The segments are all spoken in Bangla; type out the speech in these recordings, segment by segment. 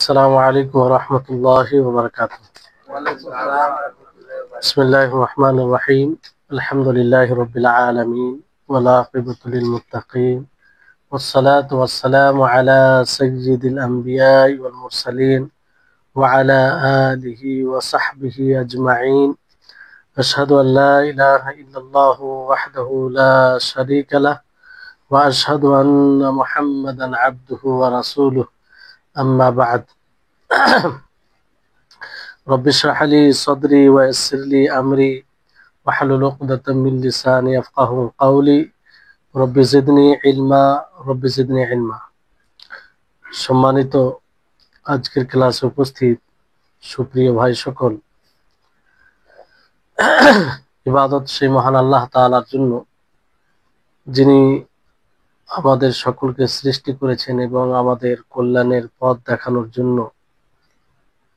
আসসালামু আলাইকুম ওয়া রাহমাতুল্লাহি ওয়া বারাকাতুহু। বিসমিল্লাহির রহমানির রহিম। আলহামদুলিল্লাহি রাব্বিল আলামিন ওয়াল আকিবাতু লিল মুত্তাকিন ওয়াসসালাতু ওয়াসসালামু আলা সাইয়্যিদিল আমবিয়াই ওয়াল মুরসালিন ওয়া আলা আলিহি ওয়া সাহবিহি আজমাইন। আশহাদু আন লা ইলাহা ইল্লাল্লাহু ওয়াহদাহু লা শারীকা লাহু ওয়া আশহাদু আন্না মুহাম্মাদান আবদুহু ওয়া রাসূলুহু। আম্মা বা'দ। রব্বি ইশরাহ লি সাদরি ওয়া ইয়াসসির লি আমরি ওয়াহলুল উকদাতাম মিন লিসানি ইয়াফকাহু কাওলি। রব্বি জিদনি ইলমা। সম্মানিত আজকের ক্লাসে উপস্থিত সুপ্রিয় ভাই সকল, ইবাদত সেই মহান আল্লাহ তাআলার জন্য, যিনি আমাদের সকলকে সৃষ্টি করেছেন এবং আমাদের কল্যাণের পথ দেখানোর জন্য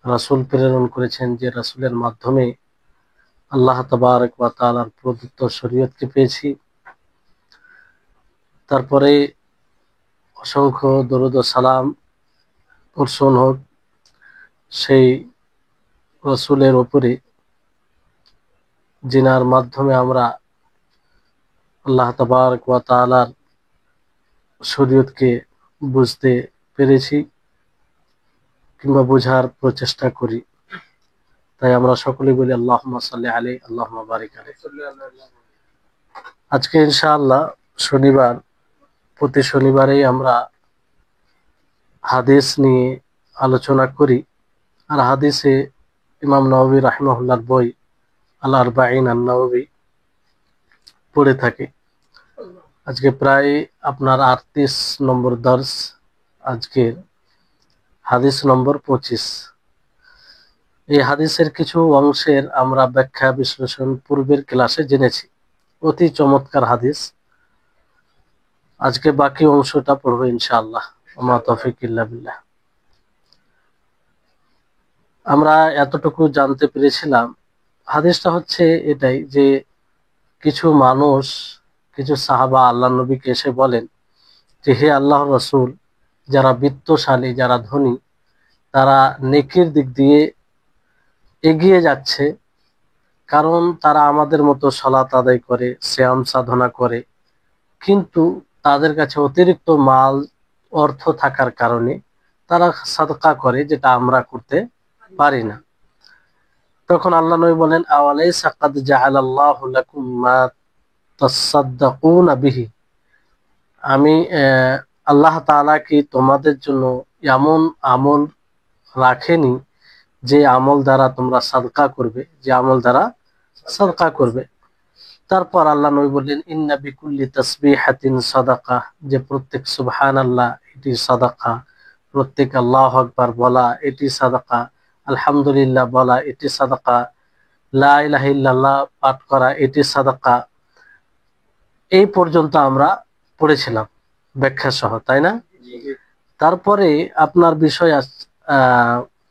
রাসূল প্রেরণ করেছেন, যে রাসূলের মাধ্যমে আল্লাহ তাবারক ওয়া তাআলার প্রদত্ত শরীয়তকে পেয়েছি। তারপরে অসংখ্য দরুদ ও সালাম বর্ষণ হোক সেই রাসূলের উপরে, যিনার মাধ্যমে আমরা আল্লাহ তাবারক ওয়া তাআলার শরীয়তকে বুঝতে পেরেছি কিংবা বোঝার প্রচেষ্টা করি। তাই আমরা সকলে বলি আল্লাহুম্মা সাল্লি আলাইহি আল্লাহুম্মা বারিক আলাইহি। আজকে ইনশাআল্লাহ শনিবার, প্রতি শনিবারেই আমরা হাদিস নিয়ে আলোচনা করি। আর হাদিসে ইমাম নববী রাহিমাহুল্লাহর বই আল আরবাঈন আন-নববী পড়ে থাকি। আজকে প্রায় আপনার 38 নম্বর দর্স, আজকের হাদিস নম্বর 25। এই হাদিসের কিছু অংশের আমরা ব্যাখ্যা বিশ্লেষণ পূর্বের ক্লাসে জেনেছি। অতি চমৎকার হাদিস। আজকে বাকি অংশটা পড়বো ইনশাআল্লাহ। ওমা তৌফিক ইল্লা বিল্লাহ। আমরা এতটুকু জানতে পেরেছিলাম, হাদিসটা হচ্ছে এটাই যে কিছু মানুষ, কিছু সাহাবা আল্লাহ নবীকে এসে বলেন যে, হে আল্লাহর রাসূল, যারা বিত্তশালী, যারা ধনী, তারা নেকির দিক দিয়ে এগিয়ে যাচ্ছে, কারণ তারা আমাদের মতো সালাত আদায় করে, সিয়াম সাধনা করে, কিন্তু তাদের কাছে অতিরিক্ত মাল, অর্থ থাকার কারণে তারা সাদকা করে, যেটা আমরা করতে পারি না। তখন আল্লাহ নবী বলেন, আওয়ালাইসা কাদ জাআলাল্লাহু লাকুম মা তাসাদদাকুনা বিহি। আমি আল্লাহ তাআলা কি তোমাদের জন্য এমন আমল রাখেনি যে আমল দ্বারা তোমরা সাদকা করবে, যে আমল দ্বারা সাদকা করবে। তারপর আল্লাহ নবী বললেন, ইন্না বিকুল্লি তাসবিহাতিন সাদাকা, যে প্রত্যেক সুবহানাল্লাহ এটি সাদাকা, প্রত্যেক আল্লাহু আকবার বলা এটি সাদাকা, আলহামদুলিল্লাহ বলা এটি সাদাকা, লা ইলাহা ইল্লাল্লাহ পাঠ করা এটি সাদাকা। এই পর্যন্ত আমরা পড়েছিলাম ব্যাখ্যা সহ, তাই না? তারপরে আপনার বিষয়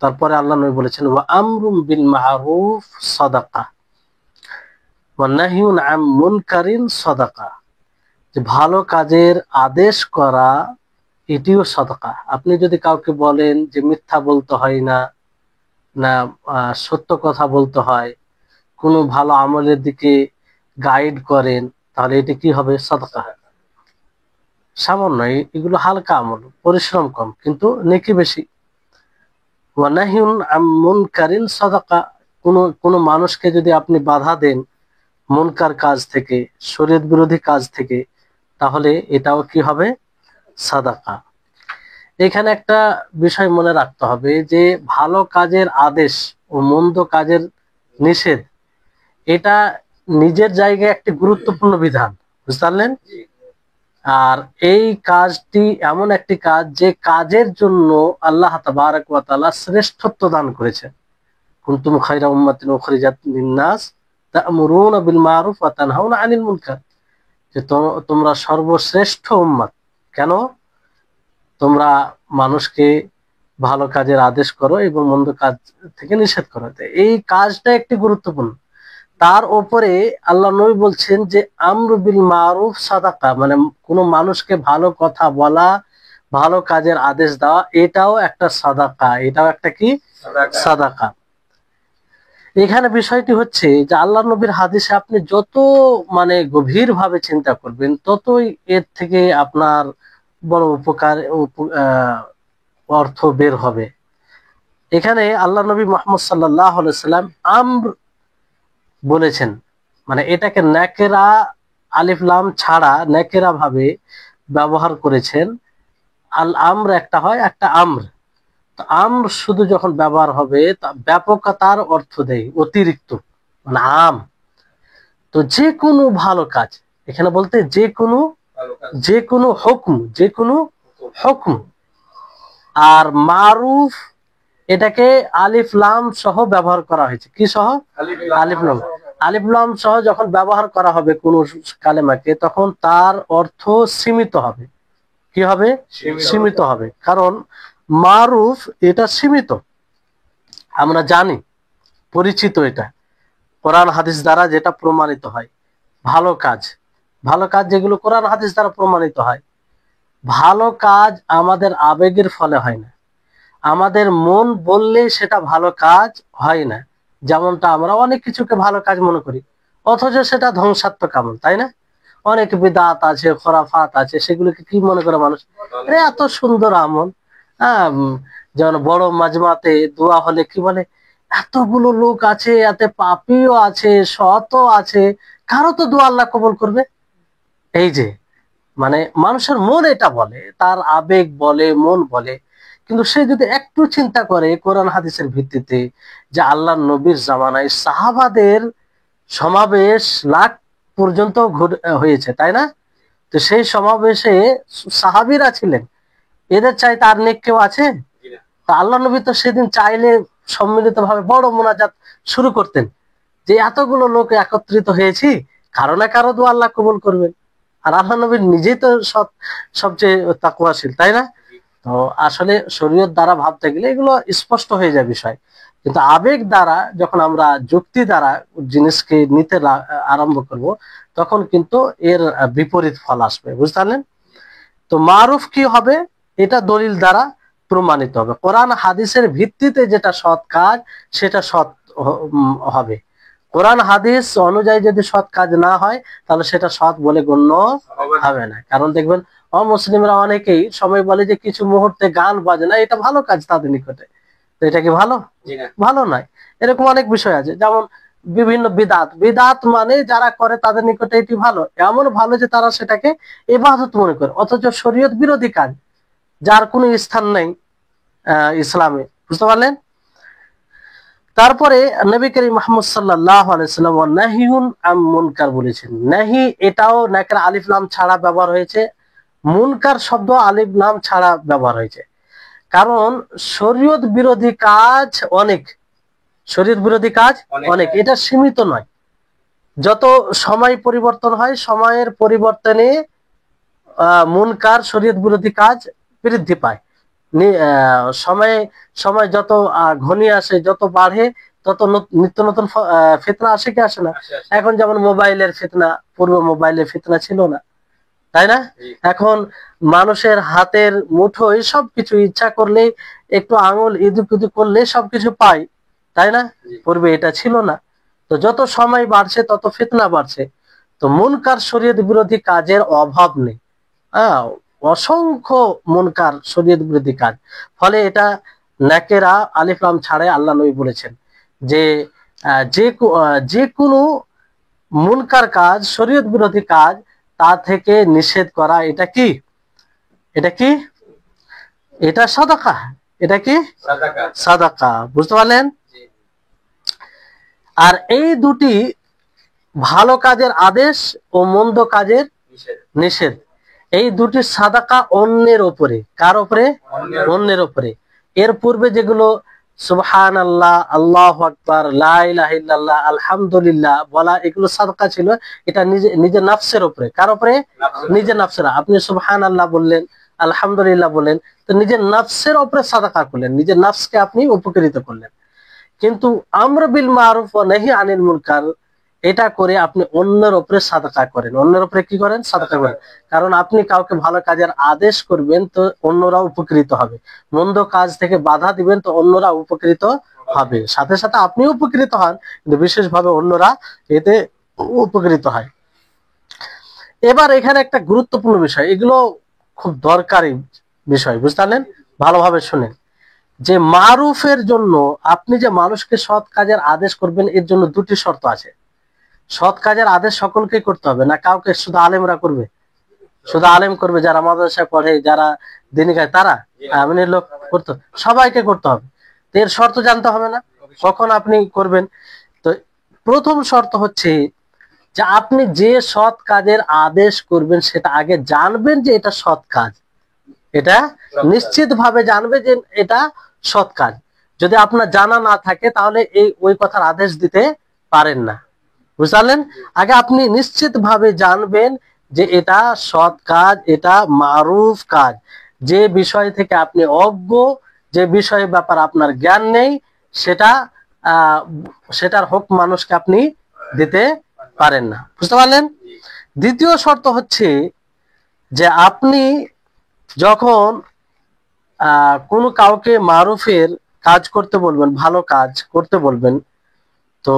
তারপরে আল্লাহ নবী বলেছেন, ওয়া আমরুম বিল মারুফ সাদাকা ওয়া নাহিউন আন মুনকারিন সাদাকা, যে ভালো কাজের আদেশ করা এটিও সাদাকা। আপনি যদি কাউকে বলেন যে মিথ্যা বলতে হয় না, না সত্য কথা বলতে হয়, কোনো ভালো আমলের দিকে গাইড করেন, তাহলে এটি কি হবে? সাদাকা। সামান্য, এগুলো হালকা আমল, পরিশ্রম কম কিন্তু নেকি বেশি। ওয়া নাহিউন আন মুনকারিন সাদাকা, কোনো মানুষকে যদি আপনি বাধা দেন মুনকার কাজ থেকে, শরীয়ত বিরোধী কাজ থেকে, তাহলে এটাও কি হবে? সাদাকা। এখানে একটা বিষয় মনে রাখতে হবে যে ভালো কাজের আদেশ ও মন্দ কাজের নিষেধ, এটা নিজের জায়গায় একটি গুরুত্বপূর্ণ বিধান, বুঝতে পারলেন? আর এই কাজটি এমন একটি কাজ যে কাজের জন্য আল্লাহ তাবারক ওয়া তাআলা শ্রেষ্ঠত্ব দান করেছেন। কুনতুম খায়রা উম্মাতিন উখরিজাত লিন-নাস তা'মুরুনা বিল মারুফ ওয়া তানহাউনা আনিল মুনকার, যে তোমরা সর্বশ্রেষ্ঠ উম্মত। কেন? তোমরা মানুষকে ভালো কাজের আদেশ করো এবং মন্দ কাজ থেকে নিষেধ করো। এই কাজটা একটি গুরুত্বপূর্ণ। তার উপরে আল্লাহ নবী বলছেন যে আমরু বিল মারুফ সাদাকা, মানে কোনো মানুষকে ভালো কথা বলা, ভালো কাজের আদেশ দেওয়া, এটাও একটা সাদাকা, এটাও একটা কি সাদাকা। এখানে বিষয়টি হচ্ছে যে আল্লাহ নবীর হাদিসে আপনি যত মানে গভীর ভাবে চিন্তা করবেন ততই এর থেকে আপনার বড় উপকার অর্থ বের হবে। এখানে আল্লাহ নবী মুহাম্মদ সাল্লাল্লাহু আলাইহি সাল্লাম আমর বলেছেন, মানে এটাকে নাকেরা আলিফ লাম ছাড়া নাকেরা ভাবে ব্যবহার করেছেন। আল আমর একটা হয়, একটা আমর। তো আমর শুধু যখন ব্যবহার হবে তা ব্যাপকতার অর্থ দেয়, অতিরিক্ত, মানে আম। তো যে কোনো ভালো কাজ, এখানে বলতে যে কোনো হুকম, যে কোনো হুকম। আর মারুফ এটাকে আলিফ লাম সহ ব্যবহার করা হয়েছে। কি সহ? আলিফ লাম। আলিফ লাম সহ যখন ব্যবহার করা হবে কোন কালেমাকে, তখন তার অর্থ সীমিত হবে। কি হবে? সীমিত হবে। কারণ মারুফ এটা সীমিত, আমরা জানি, পরিচিত, এটা কোরআন হাদিস দ্বারা যেটা প্রমাণিত হয়। ভালো কাজ, ভালো কাজ যেগুলো কোরআন হাদিস দ্বারা প্রমাণিত হয়, ভালো কাজ আমাদের আবেগের ফলে হয় না, আমাদের মন বললে সেটা ভালো কাজ হয় না। যেমনটা আমরা অনেক কিছুকে ভালো কাজ মনে করি, অথচ সেটা ধ্বংসাত্মক আমল, তাই না? অনেক বিদআত আছে, খোরাফাত আছে, সেগুলোকে কি মনে করে মানুষ, এত সুন্দর আমল। হ্যাঁ, যেমন বড় মাজমাতে দোয়া হলে কি বলে, এতগুলো লোক আছে, এতে পাপীও আছে, সৎও আছে, কারো তো দোয়া আল্লাহ কবুল করবে। এই যে মানে মানুষের মন এটা বলে, তার আবেগ বলে, মন বলে। কিন্তু সে যদি একটু চিন্তা করে কোরআন হাদিসের ভিত্তিতে, যে আল্লাহ নবীর জামানায় সাহাবাদের সমাবেশ লাখ পর্যন্ত হয়েছে, তাই না? তো সেই সমাবেশে সাহাবীরা ছিলেন, এদের চাইতে আর নেক কেউ আছে? তা আল্লাহ নবী তো সেদিন চাইলে সম্মিলিত ভাবে বড় মোনাজাত শুরু করতেন, যে এতগুলো লোক একত্রিত হয়েছি, কারো না কারো দোয়া আল্লাহ কবুল করবেন। আর আল্লাহ নবী নিজেই তো সবচেয়ে তাকওয়াশীল, তাই না? তো আসলে শরীয়ত দ্বারা ভাবতে গেলে এগুলো স্পষ্ট হয়ে যায় বিষয়, কিন্তু আবেগ দ্বারা যখন আমরা যুক্তি দ্বারা জিনিসকে নিতে আরম্ভ করব, তখন কিন্তু এর বিপরীত ফল আসবে, বুঝতে পারলেন? তো মারুফ কি হবে? এটা দলিল দ্বারা প্রমাণিত হবে, কোরআন হাদিসের ভিত্তিতে যেটা সৎ কাজ সেটা সৎ হবে। কোরআন হাদিস অনুযায়ী যদি সৎ কাজ না হয়, তাহলে সেটা সৎ বলে গণ্য হবে না। কারণ দেখবেন অমুসলিমরা অনেকেই সময় বলে যে কিছু মুহূর্তে গান বাজনা এটা ভালো কাজ তাদের নিকটে, তো এটা কি ভালো? ভালো নয়। এরকম অনেক বিষয় আছে, যেমন বিভিন্ন বিদাত, বিদাত মানে যারা করে তাদের নিকটে এটি ভালো, এমন ভালো যে তারা সেটাকে ইবাদত মনে করে, অথচ শরীয়ত বিরোধী কাজ, যার কোনো স্থান নেই ইসলামে, বুঝতে পারলেন? তারপরে নবী করিম মুহাম্মদ সাল্লাল্লাহু আলাইহি সাল্লাম নাহিউন আম মুনকার বলেছেন। নাহি এটাও নাকের আলিফ লাম ছাড়া ব্যবহার হয়েছে, মুনকার শব্দ আলিফ লাম ছাড়া ব্যবহার হয়েছে। কারণ শরীয়ত বিরোধী কাজ অনেক, শরীয়ত বিরোধী কাজ অনেক, এটা সীমিত নয়। যত সময় পরিবর্তন হয়, সময়ের পরিবর্তনে মুনকার শরীয়ত বিরোধী কাজ বৃদ্ধি পায়। সময় সময় যত ঘনিয়ে আসে, যত বাড়ে, তত নিত্য নতুন ফিতনা আসে কি আসে না? এখন যেমন মোবাইলের ফিতনা, পূর্ব মোবাইলের ফিতনা ছিল না, তাই না? এখন মানুষের হাতের মুঠোয় সবকিছু, ইচ্ছা করলে একটু আঙুল ইদুক ইদুক করলে সবকিছু পাই, তাই না? পূর্বে এটা ছিল না। তো যত সময় বাড়ছে তত ফিতনা বাড়ছে। তো মুনকার শরীয়ত বিরোধী কাজের অভাব নেই, অসংখ্য মুনকার শরীয়ত বিরোধী কাজ। ফলে এটা নাকেরা আলিফ লাম ছাড়াই আল্লাহ নবী বলেছেন যে যে কোনো মুনকার কাজ, শরীয়ত বিরোধী কাজ, তা থেকে নিষেধ করা, এটা কি? এটা কি? এটা সাদাকা। এটা কি? সাদাকা, বুঝতে পারলেন? আর এই দুটি, ভালো কাজের আদেশ ও মন্দ কাজের নিষেধ, এই দুটি সাদাকা অন্যের উপরে। কার উপরে? অন্যের উপরে। এর পূর্বে যেগুলো সুবহানাল্লাহ, আল্লাহু আকবার, লা ইলাহা ইল্লাল্লাহ, আলহামদুলিল্লাহ বলা, এগুলো সাদাকা ছিল। এটা নিজের নফসের উপরে। কার উপরে? নিজের নফসের। আপনি সুবহানাল্লাহ বললেন, আলহামদুলিল্লাহ বললেন, তো নিজের নফসের উপরে সাদাকা করলেন, নিজের নফসকে আপনি উপকৃত করলেন। কিন্তু আমর বিল মারুফ ওয়া নাহি আনিল মুনকার, এটা করে আপনি অন্যের উপরে সাদাকা করেন। অন্যের উপরে কি করেন? সাদাকা করেন। কারণ আপনি কাউকে ভালো কাজের আদেশ করবেন তো অন্যরা উপকৃত হবে, মন্দ কাজ থেকে বাধা দিবেন তো অন্যরা উপকৃত হবে, সাথে সাথে আপনি উপকৃত হন, কিন্তু বিশেষভাবে অন্যরা এতে উপকৃত হয়। এবার এখানে একটা গুরুত্বপূর্ণ বিষয়, এগুলো খুব দরকারি বিষয়, বুঝতে পারলেন? ভালোভাবে শুনেন যে মারুফের জন্য আপনি যে মানুষকে সৎ কাজের আদেশ করবেন এর জন্য দুটি শর্ত আছে। সৎ কাজের আদেশ সকলকেই করতে হবে না, কাউকে শুধু আলেমরা করবে, শুধু আলেম করবে যারা মাদ্রাসায় পড়ে, যারা দিনী কাজ তারা এমনি লোক করতে, সবাইকে করতে হবে। তো এর শর্ত জানতে হবে না কখন আপনি করবেন। তো প্রথম শর্ত হচ্ছে যে আপনি যে সৎ কাজের আদেশ করবেন সেটা আগে জানবেন যে এটা সৎ কাজ, এটা নিশ্চিত ভাবে জানবে যে এটা সৎ কাজ। যদি আপনার জানা না থাকে তাহলে ওই কথার আদেশ দিতে পারেন না, বুঝলেন? আগে আপনি নিশ্চিত ভাবে জানবেন যে এটা সৎ কাজ, এটা মারুফ কাজ, যে বিষয় থেকে আপনি অজ্ঞ, যে বিষয়ের ব্যাপার আপনার জ্ঞান নেই, সেটার হক মানুষকে আপনি দিতে পারেন না, বুঝতে পারলেন? দ্বিতীয় শর্ত হচ্ছে যে আপনি যখন কোনো কাউকে মারুফের কাজ করতে বলবেন, ভালো কাজ করতে বলবেন, তো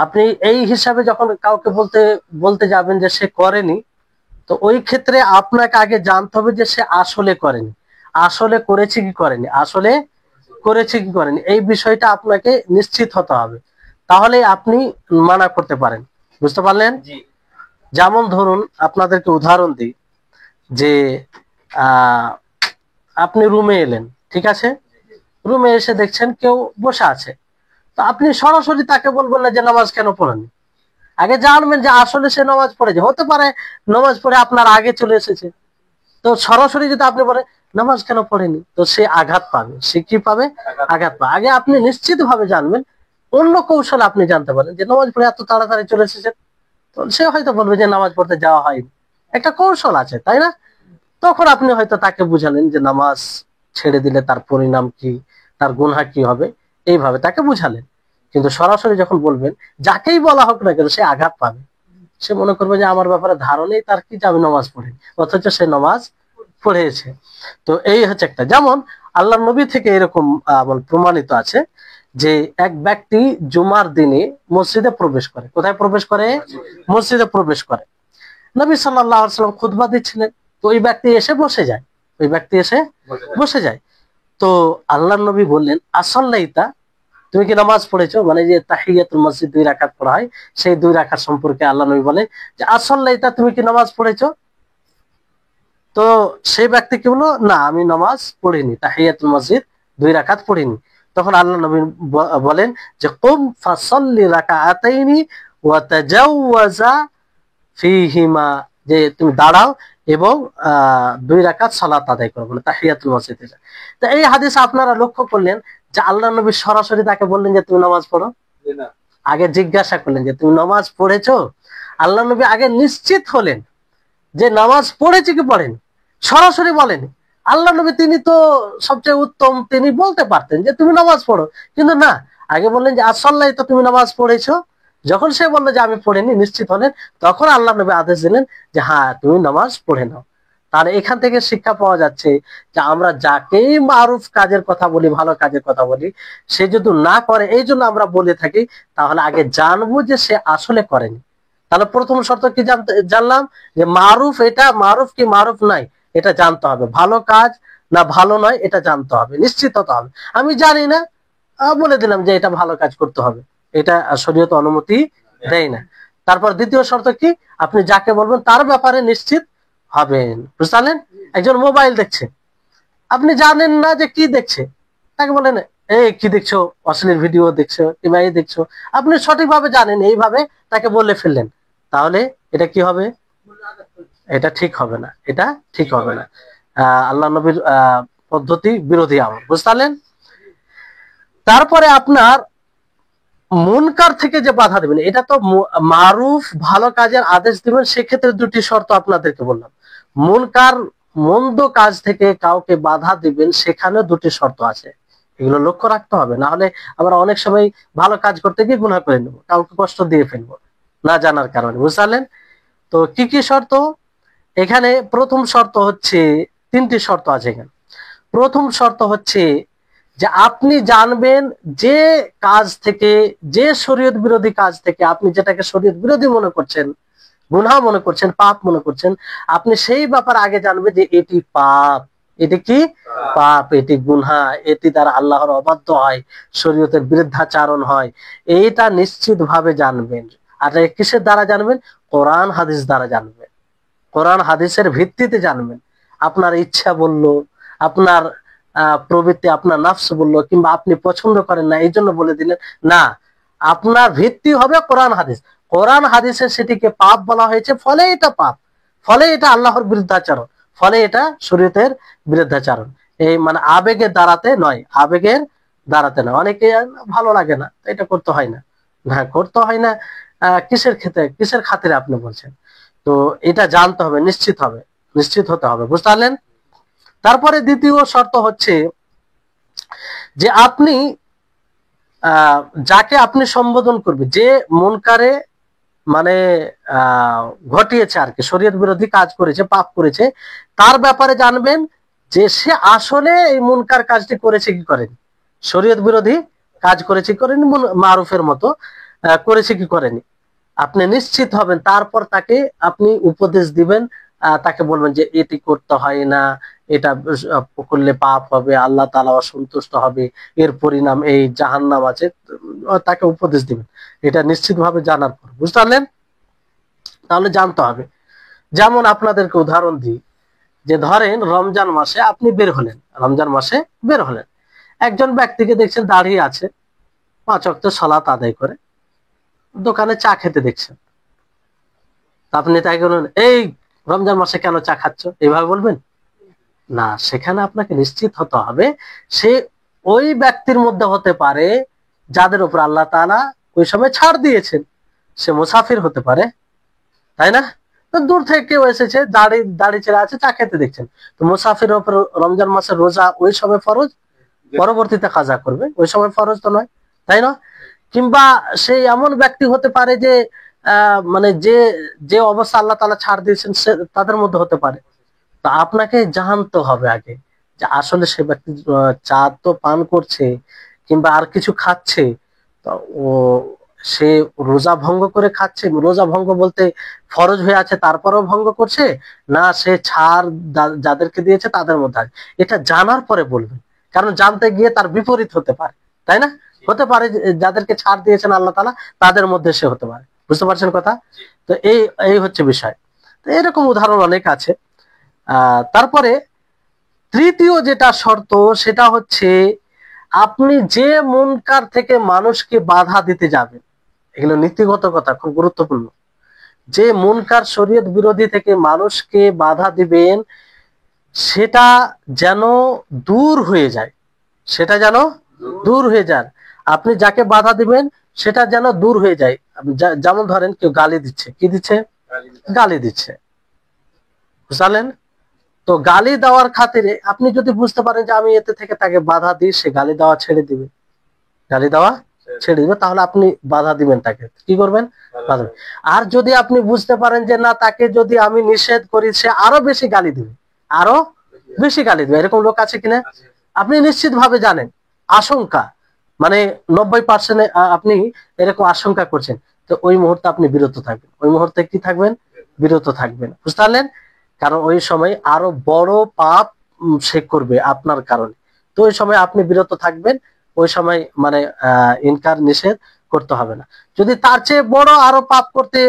আপনি এই হিসাবে যখন কাউকে বলতে যাবেন যে সে করেনি, তো ওই ক্ষেত্রে আপনাকে আগে জানতে হবে যে সে আসলে করেনি, আসলে করেছে কি করেনি, আসলে করেছে কি করেনি, এই বিষয়টা আপনাকে নিশ্চিত হতে হবে, তাহলে আপনি মানা করতে পারেন, বুঝতে পারলেন? যেমন ধরুন আপনাদেরকে উদাহরণ দিই যে আপনি রুমে এলেন, ঠিক আছে, রুমে এসে দেখছেন কেউ বসে আছে, তো আপনি সরাসরি তাকে বলবেন না যে নামাজ কেন পড়েনি, আগে জানবেন যে আসলে সে নামাজ পড়েছে, হতে পারে নামাজ পড়ে আপনার আগে চলে এসেছে, তো সরাসরি যদি আপনি বলেন নামাজ কেন পড়েনি, তো সে আঘাত পাবে, সে কি পাবে? আঘাত পাবে। আগে আপনি নিশ্চিত ভাবে জানবেন, অন্য কৌশলে আপনি জানতে পারেন যে নামাজ পড়ে এত তাড়াতাড়ি চলে এসেছে, তো সে হয়তো বলবে যে নামাজ পড়তে যাওয়া হয়নি, একটা কৌশল আছে, তাই না? তখন আপনি হয়তো তাকে বুঝালেন যে নামাজ ছেড়ে দিলে তার পরিণাম কি, তার গুনহা কি হবে, এইভাবে তাকে বুঝালেন। কিন্তু সরাসরি যখন বলবেন, যাকেই বলা হোক না কেন সে আঘাত পাবে, সে মনে করবে যে আমার ব্যাপারে ধারণাই তার কি যে আমি নামাজ পড়ি, অথচ সে নামাজ পড়েছে। তো এই হচ্ছে একটা, যেমন আল্লাহ নবী থেকে এরকম প্রমাণিত আছে যে এক ব্যক্তি জুমার দিনে মসজিদে প্রবেশ করে। কোথায় প্রবেশ করে? মসজিদে প্রবেশ করে। নবী সাল্লাল্লাহু আলাইহি ওয়াসাল্লাম খুতবা দিচ্ছিলেন, তো ওই ব্যক্তি এসে বসে যায়, ওই ব্যক্তি এসে বসে যায়। তো আল্লাহ নবী বললেন, আসল্লাইতা, তুমি কি নামাজ পড়েছো? মানে যে তাহিয়াতুল মসজিদ 2 রাকাত পড়া হয়, সেই 2 রাকাত সম্পর্কে আল্লাহ নবী বলে যে আসল্লাইতা, তুমি কি নামাজ পড়েছো? তো সেই ব্যক্তি কি বললো, না আমি নামাজ পড়িনি, তাহিয়াতুল মসজিদ 2 রাকাত পড়িনি। তখন আল্লাহ নবী বলেন যে কুম ফাসাল্লি রাকাতাইনি ওয়া তাজাওয়াজা ফিহিমা, যে তুমি দাঁড়াও এবং 2 রাকাত সালাত আদায় করো, মানে তাহিয়াতুল মসজিদে। তো এই হাদিস আপনারা লক্ষ্য করলেন যে আল্লাহ নবী সরাসরি তাকে বললেন যে তুমি নামাজ পড়ো, আগে জিজ্ঞাসা করলেন যে তুমি নামাজ পড়েছো। আল্লাহ নবী আগে নিশ্চিত হলেন যে নামাজ পড়েছে কি পড়েনি, সরাসরি বলেন। আল্লাহ নবী তিনি তো সবচেয়ে উত্তম, তিনি বলতে পারতেন যে তুমি নামাজ পড়ো, কিন্তু না, আগে বললেন যে আসল্লাই, তো তুমি নামাজ পড়েছো। যখন সে বললো যে আমি পড়িনি, নিশ্চিত হলেন, তখন আল্লাহ নবী আদেশ দিলেন যে হ্যাঁ তুমি নামাজ পড়ে নাও। তাহলে এখান থেকে শিক্ষা পাওয়া যাচ্ছে যে আমরা যাকেই মারুফ কাজের কথা বলি, ভালো কাজের কথা বলি, সে যদি না করে, এই জন্য আমরা বলে থাকি, তাহলে আগে জানবো যে সে আসলে করেনি। তাহলে প্রথম শর্ত কি জানলাম যে মারুফ, এটা মারুফ কি মারুফ নাই এটা জানতে হবে, ভালো কাজ না ভালো নয় এটা জানতে হবে, নিশ্চিত হতে হবে। আমি জানি না, বলে দিলাম যে এটা ভালো কাজ করতে হবে, এটা শরীয়ত অনুমতি দেয় না। তারপর দ্বিতীয় শর্ত কি, আপনি যাকে বলবেন তার ব্যাপারে নিশ্চিত হবেন, বুঝলেন? একজন মোবাইল দেখছে, আপনি জানেন না যে কি দেখছে, তাকে বলেন এই কি দেখছো, অশ্লীল ভিডিও দেখছো কিংবা এই দেখছো, আপনি সঠিকভাবে জানেন, এইভাবে তাকে বলে ফেললেন, তাহলে এটা কি হবে? এটা ঠিক হবে না, এটা ঠিক হবে না, আল্লাহ নবীর পদ্ধতি বিরোধী আমল, বুঝলেন? তারপরে আপনার মুনকার থেকে যে বাধা দিবেন, এটা তো মারুফ ভালো কাজের আদেশ দিবেন, সেক্ষেত্রে দুটি শর্ত আপনাদেরকে বললাম। মুনকার মন্দ কাজ থেকে কাউকে বাধা দিবেন, সেখানে দুটি শর্ত আছে। এগুলো লক্ষ্য রাখতে হবে, না হলে আমরা অনেক সময় ভালো কাজ করতে গিয়ে গুনাহ করে নেবো, কাউকে কষ্ট দিয়ে ফেলবো না জানার কারণে। বুঝলেন? তো কি কি শর্ত এখানে? প্রথম শর্ত হচ্ছে, তিনটি শর্ত আছে এখানে। প্রথম শর্ত হচ্ছে যে আপনি জানবেন যে কাজ থেকে, যে শরীয়ত বিরোধী কাজ থেকে, আপনি যেটাকে শরীয়ত বিরোধী মনে করছেন, গুনাহ মনে করছেন, পাপ মনে করছেন, আপনি সেই ব্যাপার আগে জানবেন যে এটি পাপ, এটি কি পাপ, এটি গুনাহ, এটি দ্বারা আল্লাহর অবাধ্য হয়, শরীয়তের বিরুদ্ধাচারণ হয়, এইটা নিশ্চিত ভাবে জানবেন। আর কিসের দ্বারা জানবেন? কোরআন হাদিস দ্বারা জানবেন, কোরআন হাদিসের ভিত্তিতে জানবেন। আপনার ইচ্ছা বললো, আপনার প্রবৃত্তি, আপনার নাফস বললো, কিংবা আপনি পছন্দ করেন না এই জন্য বলে দিলেন না, আপনার ভিত্তি হবে কোরআন হাদিস। কোরআন হাদিসে সেটিকে পাপ বলা হয়েছে, ফলে এটা পাপ, ফলে এটা আল্লাহর বিরুদ্ধাচরণ, ফলে এটা শরীয়তের বিরুদ্ধাচরণ। এই মানে আবেগের দ্বারাতে নয়, আবেগের দ্বারাতে নয়। অনেকে ভালো লাগে না, এটা করতে হয় না, না করতে হয় না, কিসের ক্ষেত্রে, কিসের খাতিরে আপনি বলছেন? তো এটা জানতে হবে, নিশ্চিত হতে হবে। বুঝতে পারলেন? তারপরে দ্বিতীয় শর্ত হচ্ছে যে আপনি যাকে আপনি সম্বোধন করবে, যে মুনকারে মানে ঘটিয়েছে আর কি, শরীয়ত বিরোধী কাজ করেছে, পাপ করেছে, তার ব্যাপারে জানবেন যে সে আসলে এই মুনকার কাজটি করেছে কি করেনি, শরীয়ত বিরোধী কাজ করেছে কি করেনি, মারুফের মতো করেছে কি করেনি, আপনি নিশ্চিত হবেন। তারপর তাকে আপনি উপদেশ দিবেন, তাকে বলবেন যে এটি করতে হয় না, এটা করলে পাপ হবে, আল্লাহ তাআলা অসন্তুষ্ট হবে, এর পরিণাম এই, জাহান্নাম আছে, তাকে উপদেশ দিবেন। এটা নিশ্চিতভাবে জানার পর। বুঝতে পারলেন? তাহলে জানতে হবে। যেমন আপনাদেরকে উদাহরণ দিই, যে ধরেন রমজান মাসে আপনি বের হলেন, রমজান মাসে বের হলেন, একজন ব্যক্তিকে দেখছেন দাঁড়িয়ে আছে, 5 ওয়াক্ত সালাত আদায় করে, দোকানে চা খেতে দেখছেন, আপনি তাকে বলবেন এই রমজান মাসে কেন চা খাচ্ছ, এইভাবে বলবেন না। সেখানে আপনাকে নিশ্চিত হতে হবে সে ওই ব্যক্তির মধ্যে হতে পারে যাদের উপর আল্লাহ তাআলা ওই সময় ছাড় দিয়েছেন, সে মুসাফির হতে পারে, তাই না? তো দূর থেকে কেউ এসেছে, দাড়ি ছেড়ে আছে, চা খেতে দেখছেন, তো মুসাফিরের উপর রমজান মাসের রোজা ওই সময় ফরজ, পরবর্তীতে কাজা করবে, ওই সময় ফরজ তো নয়, তাই না? কিংবা সেই এমন ব্যক্তি হতে পারে যে মানে যে যে অবস্থা আল্লাহ তাআলা ছাড় দিয়েছেন তাদের মধ্যে হতে পারে। তো আপনাকে জানতে হবে আগে যে আসলে সে ব্যক্তি চা তো পান করছে কিংবা আর কিছু খাচ্ছে, তো ও সে রোজা ভঙ্গ করে খাচ্ছে, রোজা ভঙ্গ বলতে ফরজ হয়ে আছে তারপরেও ভঙ্গ করছে, না সে ছাড় যাদেরকে দিয়েছে তাদের মধ্যে আছে, এটা জানার পরে বলবেন। কারণ জানতে গিয়ে তার বিপরীত হতে পারে, তাই না? হতে পারে যাদেরকে ছাড় দিয়েছেন আল্লাহ তাআলা তাদের মধ্যে সে হতে পারে। বুঝতে পারছেন কথা? তো এই এই হচ্ছে বিষয়। তো এরকম উদাহরণ অনেক আছে। তারপরে তৃতীয় যেটা শর্ত, সেটা হচ্ছে আপনি যে মুনকার থেকে মানুষকে বাধা দিতে যাবেন, এগুলো নীতিগত কথা, খুব গুরুত্বপূর্ণ। যে মুনকার শরীয়ত বিরোধী থেকে মানুষকে বাধা দিবেন সেটা যেন দূর হয়ে যায়, সেটা যেন দূর হয়ে যায়। আপনি যাকে বাধা দিবেন সেটা যেন দূর হয়ে যায়। যেমন ধরেন কেউ গালি দিচ্ছে, কি দিচ্ছে, গালি দিচ্ছে, বুঝলেন? তো গালি দেওয়ার খাতিরে আপনি যদি বুঝতে পারেন যে আমি এতে থেকে তাকে বাধা দিই, সে গালি দেওয়া ছেড়ে দিবে, গালি দেওয়া ছেড়ে দিবে, তাহলে আপনি বাধা দিবেন, তাকে কি করবেন, বাধা দিবেন। আর যদি আপনি বুঝতে পারেন যে না, তাকে যদি আমি নিষেধ করি সে আরো বেশি গালি দিবে, আরো বেশি গালি দিবে, এরকম লোক আছে কিনা আপনি নিশ্চিত ভাবে জানেন, আশঙ্কা মানে 90% আপনি এরকম আশঙ্কা করছেন, তো ওই মুহূর্তে আপনি বিরত থাকবেন, ওই মুহূর্তে কি থাকবেন, বিরত থাকবেন। বুঝতে পারলেন? কারণ ওই সময় আরো বড় পাপ সে করবে আপনার কারণে, তো ওই সময় আপনি বিরত থাকবেন, ওই সময় মানে ইনকার নিষেধ করতে হবে না। যদি তার চেয়ে বড় আরো পাপ করতে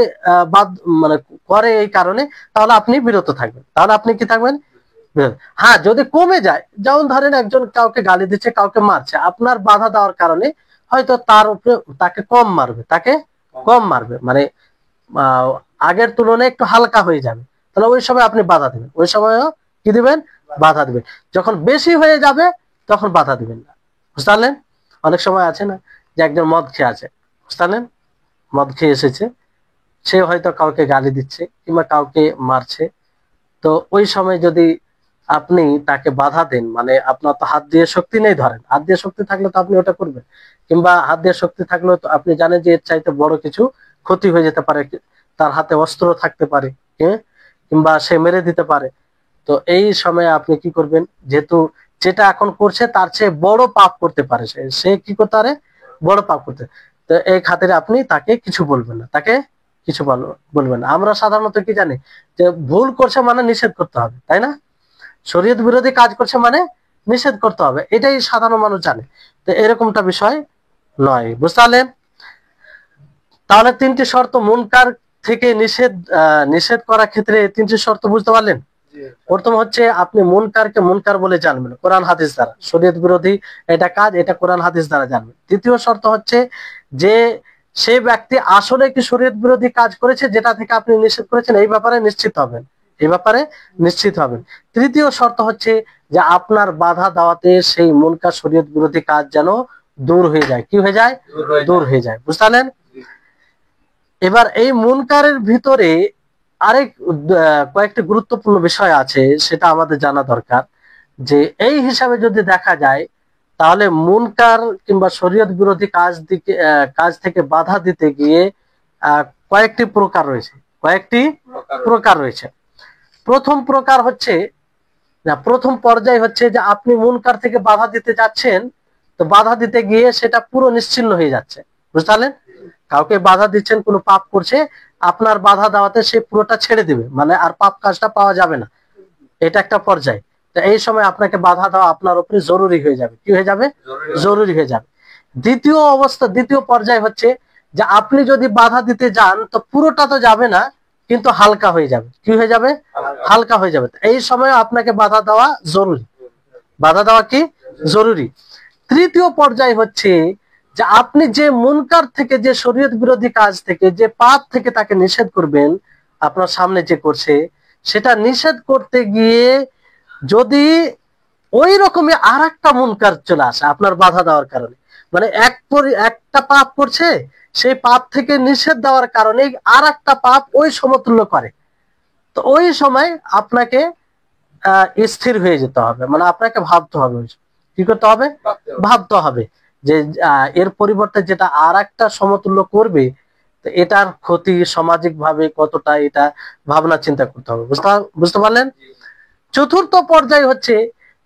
মানে করে এই কারণে, তাহলে আপনি বিরত থাকবেন, তাহলে আপনি কি থাকবেন, বিরত। হ্যাঁ, যদি কমে যায়, যেমন ধরেন একজন কাউকে গালি দিচ্ছে, কাউকে মারছে, আপনার বাধা দেওয়ার কারণে হয়তো তার উপরে তাকে কম মারবে, তাকে কম মারবে, মানে আগের তুলনায় একটু হালকা হয়ে যাবে, তাহলে ওই সময় আপনি বাধা দিবেন, ওই সময়ও কি দিবেন, বাধা দিবেন। যখন বেশি হয়ে যাবে তখন বাধা দিবেন না। বুঝতে পারলেন? অনেক সময় আছে না যে একজন মদ খেয়ে আছে, বুঝতে পারলেন, মদ খেয়ে এসেছে, সে হয়তো কাউকে গালি দিচ্ছে কিংবা কাউকে মারছে, তো ওই সময় যদি আপনি তাকে বাধা দেন, মানে আপনার তো হাত দিয়ে শক্তি নেই, ধরেন হাত দিয়ে শক্তি থাকলে তো আপনি ওটা করবেন, কিংবা হাত দিয়ে শক্তি থাকলেও তো আপনি জানেন যে এর চাইতে বড় কিছু ক্ষতি হয়ে যেতে পারে, তার হাতে অস্ত্র থাকতে পারে, হ্যাঁ, কিংবা সে মেরে দিতে পারে। তো এই সময়ে আপনি কি করবেন, যেহেতু যেটা এখন করছে তার চেয়ে বড় পাপ করতে পারে, সে সে কি করতে পারে, বড় পাপ করতে। তো এই খাতিরে আপনি তাকে কিছু বলবেন না, তাকে কিছু বলবেন না। আমরা সাধারণত কি জানি যে ভুল করছে মানে নিষেধ করতে হবে, তাই না? শরীয়ত বিরোধী কাজ করছে মানে নিষেধ করতে হবে, এটাই সাধারণ মানুষ জানে। তো এরকমটা বিষয় নয়, বুঝতে পারলেন? তাহলে তিনটি শর্ত মুনকার থেকে নিষেধ করার ক্ষেত্রে তিনটি শর্ত বুঝতে পারলেন। প্রথম হচ্ছে আপনি মুনকারকে মুনকার বলে জানবেন কোরআন হাদিস দ্বারা, শরীয়ত বিরোধী এটা কাজ, এটা কোরআন হাদিস দ্বারা জানবেন। দ্বিতীয় শর্ত হচ্ছে যে সে ব্যক্তি আসলে কি শরীয়ত বিরোধী কাজ করেছে যেটা থেকে আপনি নিষেধ করেছেন, এই ব্যাপারে নিশ্চিত হবেন, এই ব্যাপারে নিশ্চিত হবেন। তৃতীয় শর্ত হচ্ছে যে আপনার বাধা দেওয়াতে সেই মুনকার শরীয়ত বিরোধী কাজ যেন দূর হয়ে যায়। কি হয়ে যায়? দূর হয়ে যায়, বুঝতে পারলেন? এবার এই মুনকারের ভিতরে আরেক কয়েকটি গুরুত্বপূর্ণ বিষয় আছে, সেটা আমাদের জানা দরকার। যে এই হিসাবে যদি দেখা যায় তাহলে মুনকার কিংবা শরীয়ত বিরোধী কাজ থেকে বাধা দিতে গিয়ে কয়েকটি প্রকার রয়েছে, কয়েকটি প্রকার রয়েছে। প্রথম প্রকার হচ্ছে, প্রথম পর্যায় হচ্ছে যে আপনি মুনকার থেকে বাধা দিতে যাচ্ছেন, তো বাধা দিতে গিয়ে সেটা পুরো নিশ্চিহ্ন হয়ে যাচ্ছে, বুঝতে পারলেন? কাউকে বাধা দিচ্ছেন, কোনো পাপ করছে, আপনার বাধা দেওয়াতে সে পুরোটা ছেড়ে দিবে, মানে আর পাপ কাজটা পাওয়া যাবে না, এটা একটা পর্যায়। তো এই সময় আপনাকে বাধা দেওয়া আপনার উপরে জরুরি হয়ে যাবে। কি হয়ে যাবে? জরুরি হয়ে যাবে। দ্বিতীয় অবস্থা, দ্বিতীয় পর্যায় হচ্ছে যে আপনি যদি বাধা দিতে যান তো পুরোটা তো যাবে না, কিন্তু হালকা হয়ে যাবে। কি হয়ে যাবে? হালকা হয়ে যাবে। এই সময় আপনাকে বাধা দেওয়া জরুরি, বাধা দেওয়া কি জরুরি। তৃতীয় পর্যায় হচ্ছে যে আপনি যে মুনকার থেকে, যে শরীয়ত বিরোধী কাজ থেকে, যে পাপ থেকে তাকে নিষেধ করবেন, আপনার সামনে যে করছে সেটা নিষেধ করতে গিয়ে যদি ওই রকমই আর একটা মুনকার চলে আসে আপনার বাধা দেওয়ার কারণে, মানে একটা পাপ করছে, সেই পাপ থেকে নিষেধ দেওয়ার কারণে আর একটা পাপ ওই সমতুল্য করে, তো ওই সময় আপনাকে স্থির হয়ে যেতে হবে, মানে আপনাকে ভাবতে হবে। কি করতে হবে? ভাবতে হবে যে এর পরিবর্তে যেটা আর একটা সমতুল্য করবে, তো এটার ক্ষতি সামাজিক ভাবে কতটা, এটা ভাবনা চিন্তা করতে হবে। বুঝতে পারলেন? চতুর্থ পর্যায় হচ্ছে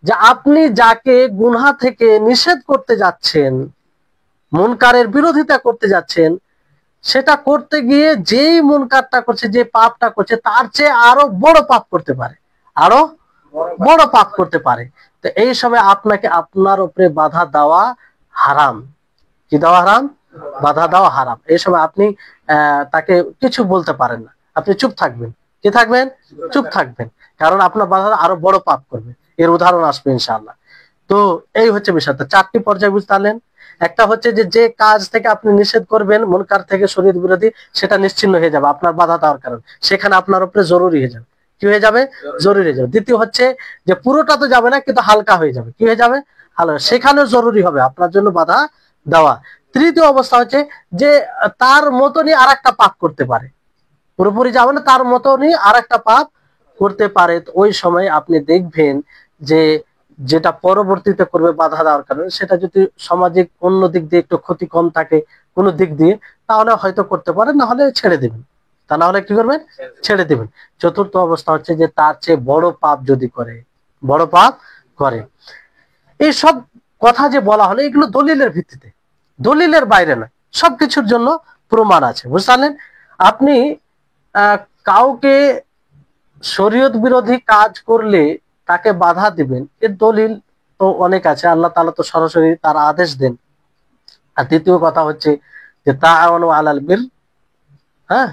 যে আপনি যাকে গুনাহ থেকে নিষেধ করতে যাচ্ছেন, মুনকারের বিরোধিতা করতে যাচ্ছেন, সেটা করতে গিয়ে যেই মুনকারটা করছে, যে পাপটা করছে, তার চেয়ে আরো বড় পাপ করতে পারে, আরো বড় পাপ করতে পারে। তো এই সময় আপনাকে আপনার উপরে বাধা দেওয়া হারাম। কি দেওয়া হারাম? বাধা দেওয়া হারাম। এই সময় আপনি তাকে কিছু বলতে পারেন না, আপনি চুপ থাকবেন। কি থাকবেন? চুপ থাকবেন, কারণ আপনার বাধা আরো বড় পাপ করবে। এর উদাহরণ আসবে ইনশাআল্লাহ। তো এই হচ্ছে বিষয়টা। চারটি পর্যায়ে বুঝতে পারলেন। একটা হচ্ছে যে যে কাজ থেকে আপনি নিষেধ করবেন মুনকার থেকে, শরীয়ত বিরোধী, সেটা নিশ্চিহ্ন হয়ে যাবে আপনার বাধা দেওয়ার কারণে, সেখানে আপনার উপরে জরুরি হয়ে যাবে। কি হয়ে যাবে? জরুরি হয়ে যাবে। দ্বিতীয় হচ্ছে যে পুরোটা তো যাবে না, কিন্তু হালকা হয়ে যাবে। কি হয়ে যাবে? হালকা, সেখানেও জরুরি হবে আপনার জন্য বাধা দেওয়া। তৃতীয় অবস্থা হচ্ছে যে তার মতনই আর একটা পাপ করতে পারে, পুরোপুরি যাবে না, তার মতনই আর একটা পাপ করতে পারে। ওই সময় আপনি দেখবেন যে যেটা পরবর্তীতে করবে বাধা দেওয়ার কারণে, সেটা যদি সামাজিক অন্য দিক দিয়ে একটু ক্ষতি কম থাকে কোনো দিক দিয়ে, তাহলে হয়তো করতে পারেন, না হলে ছেড়ে দিবেন। তা না হলে কি করবেন? ছেড়ে দিবেন। চতুর্থ অবস্থা হচ্ছে যে তার চেয়ে বড় পাপ যদি করে, বড় পাপ করে। এই সব কথা যে বলা হলো, এগুলো দলিলের ভিত্তিতে, দলিলের বাইরে নয়, সবকিছুর জন্য প্রমাণ আছে, বুঝতে পারলেন? আপনি কাউকে শরীয়ত বিরোধী কাজ করলে তাকে বাধা দিবেন, এর দলিল তো অনেক আছে। আল্লাহ তাআলা তো সরাসরি তার আদেশ দেন। আর দ্বিতীয় কথা হচ্ছে যে তাআওয়ানু আলাল বির, হ্যাঁ,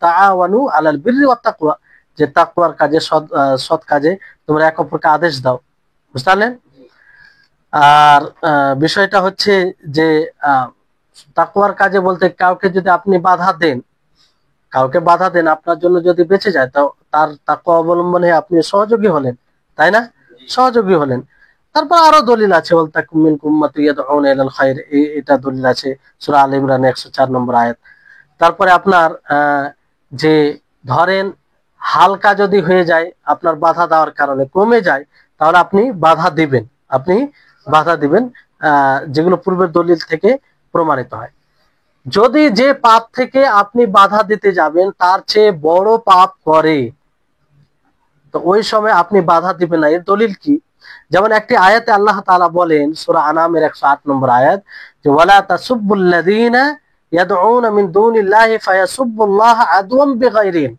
তাআওয়ানু আলাল বিররি ওয়াত তাকওয়া, যে তাকওয়ার কাজে, সৎ কাজে তোমরা একে অপরকে আদেশ দাও, বুঝতে পারলেন? আর বিষয়টা হচ্ছে যে তাকওয়ার কাজে বলতে কাউকে যদি আপনি বাধা দেন, কাউকে বাধা দেন, আপনার জন্য যদি বেঁচে যায়, তো তার তাকওয়া অবলম্বনে আপনি সহযোগী হলেন, তাই না? সহযোগী হলেন। তারপর আরো দলিল আছে, ওয়াল তাকুম মিনকুম উম্মাতুন ইয়াদউনা ইলাল খায়র, এটা দলিল আছে সূরা আলে ইমরান 104 নম্বর আয়াত। তারপরে আপনার যে ধরেন হালকা যদি হয়ে যায়, আপনার বাধা দেওয়ার কারণে কমে যায়, তাহলে আপনি বাধা দিবেন, আপনি বাধা দিবেন, যেগুলো পূর্বের দলিল থেকে প্রমাণিত হয়। যদি যে পাপ থেকে আপনি বাধা দিতে যাবেন তার চেয়ে বড় পাপ করে, তো ওই সময় আপনি বাধা দিবেন না। এর দলিল কি? যেমন একটি আয়াতে আল্লাহ তাআলা বলেন, সূরা আনামের 108 নম্বর আয়াত, যে ওয়ালা তাসুব্বুল্লাযীনা ইয়াদউনা মিন দুনিল্লাহি ফায়াসুব্বুল্লাহা আদওয়াম বিগাইরি ইলম,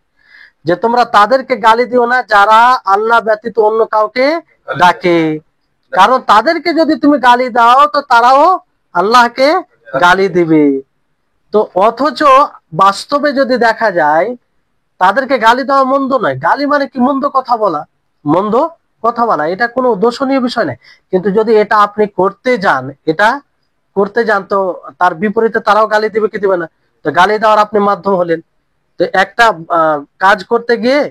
যে তোমরা তাদেরকে গালি দিও না যারা আল্লাহ ব্যতীত অন্য কাউকে ডাকে, কারণ তাদেরকে যদি তুমি গালি দাও তো তারাও আল্লাহকে গালি দিবে। তো অথচ বাস্তবে যদি দেখা যায় তাদেরকে গালি দেওয়া মন্দ নয়। গালি মানে কি? মন্দ কথা বলা, মন্দ কথা বলা, এটা কোনো দোষণীয় বিষয় নয়। কিন্তু যদি এটা আপনি করতে যান, এটা করতে যান, তো তার বিপরীতে তারাও গালি দিবে কি দিবে না? তো গালি দেওয়ার আপনি মাধ্যম হলেন। তো একটা কাজ করতে গিয়ে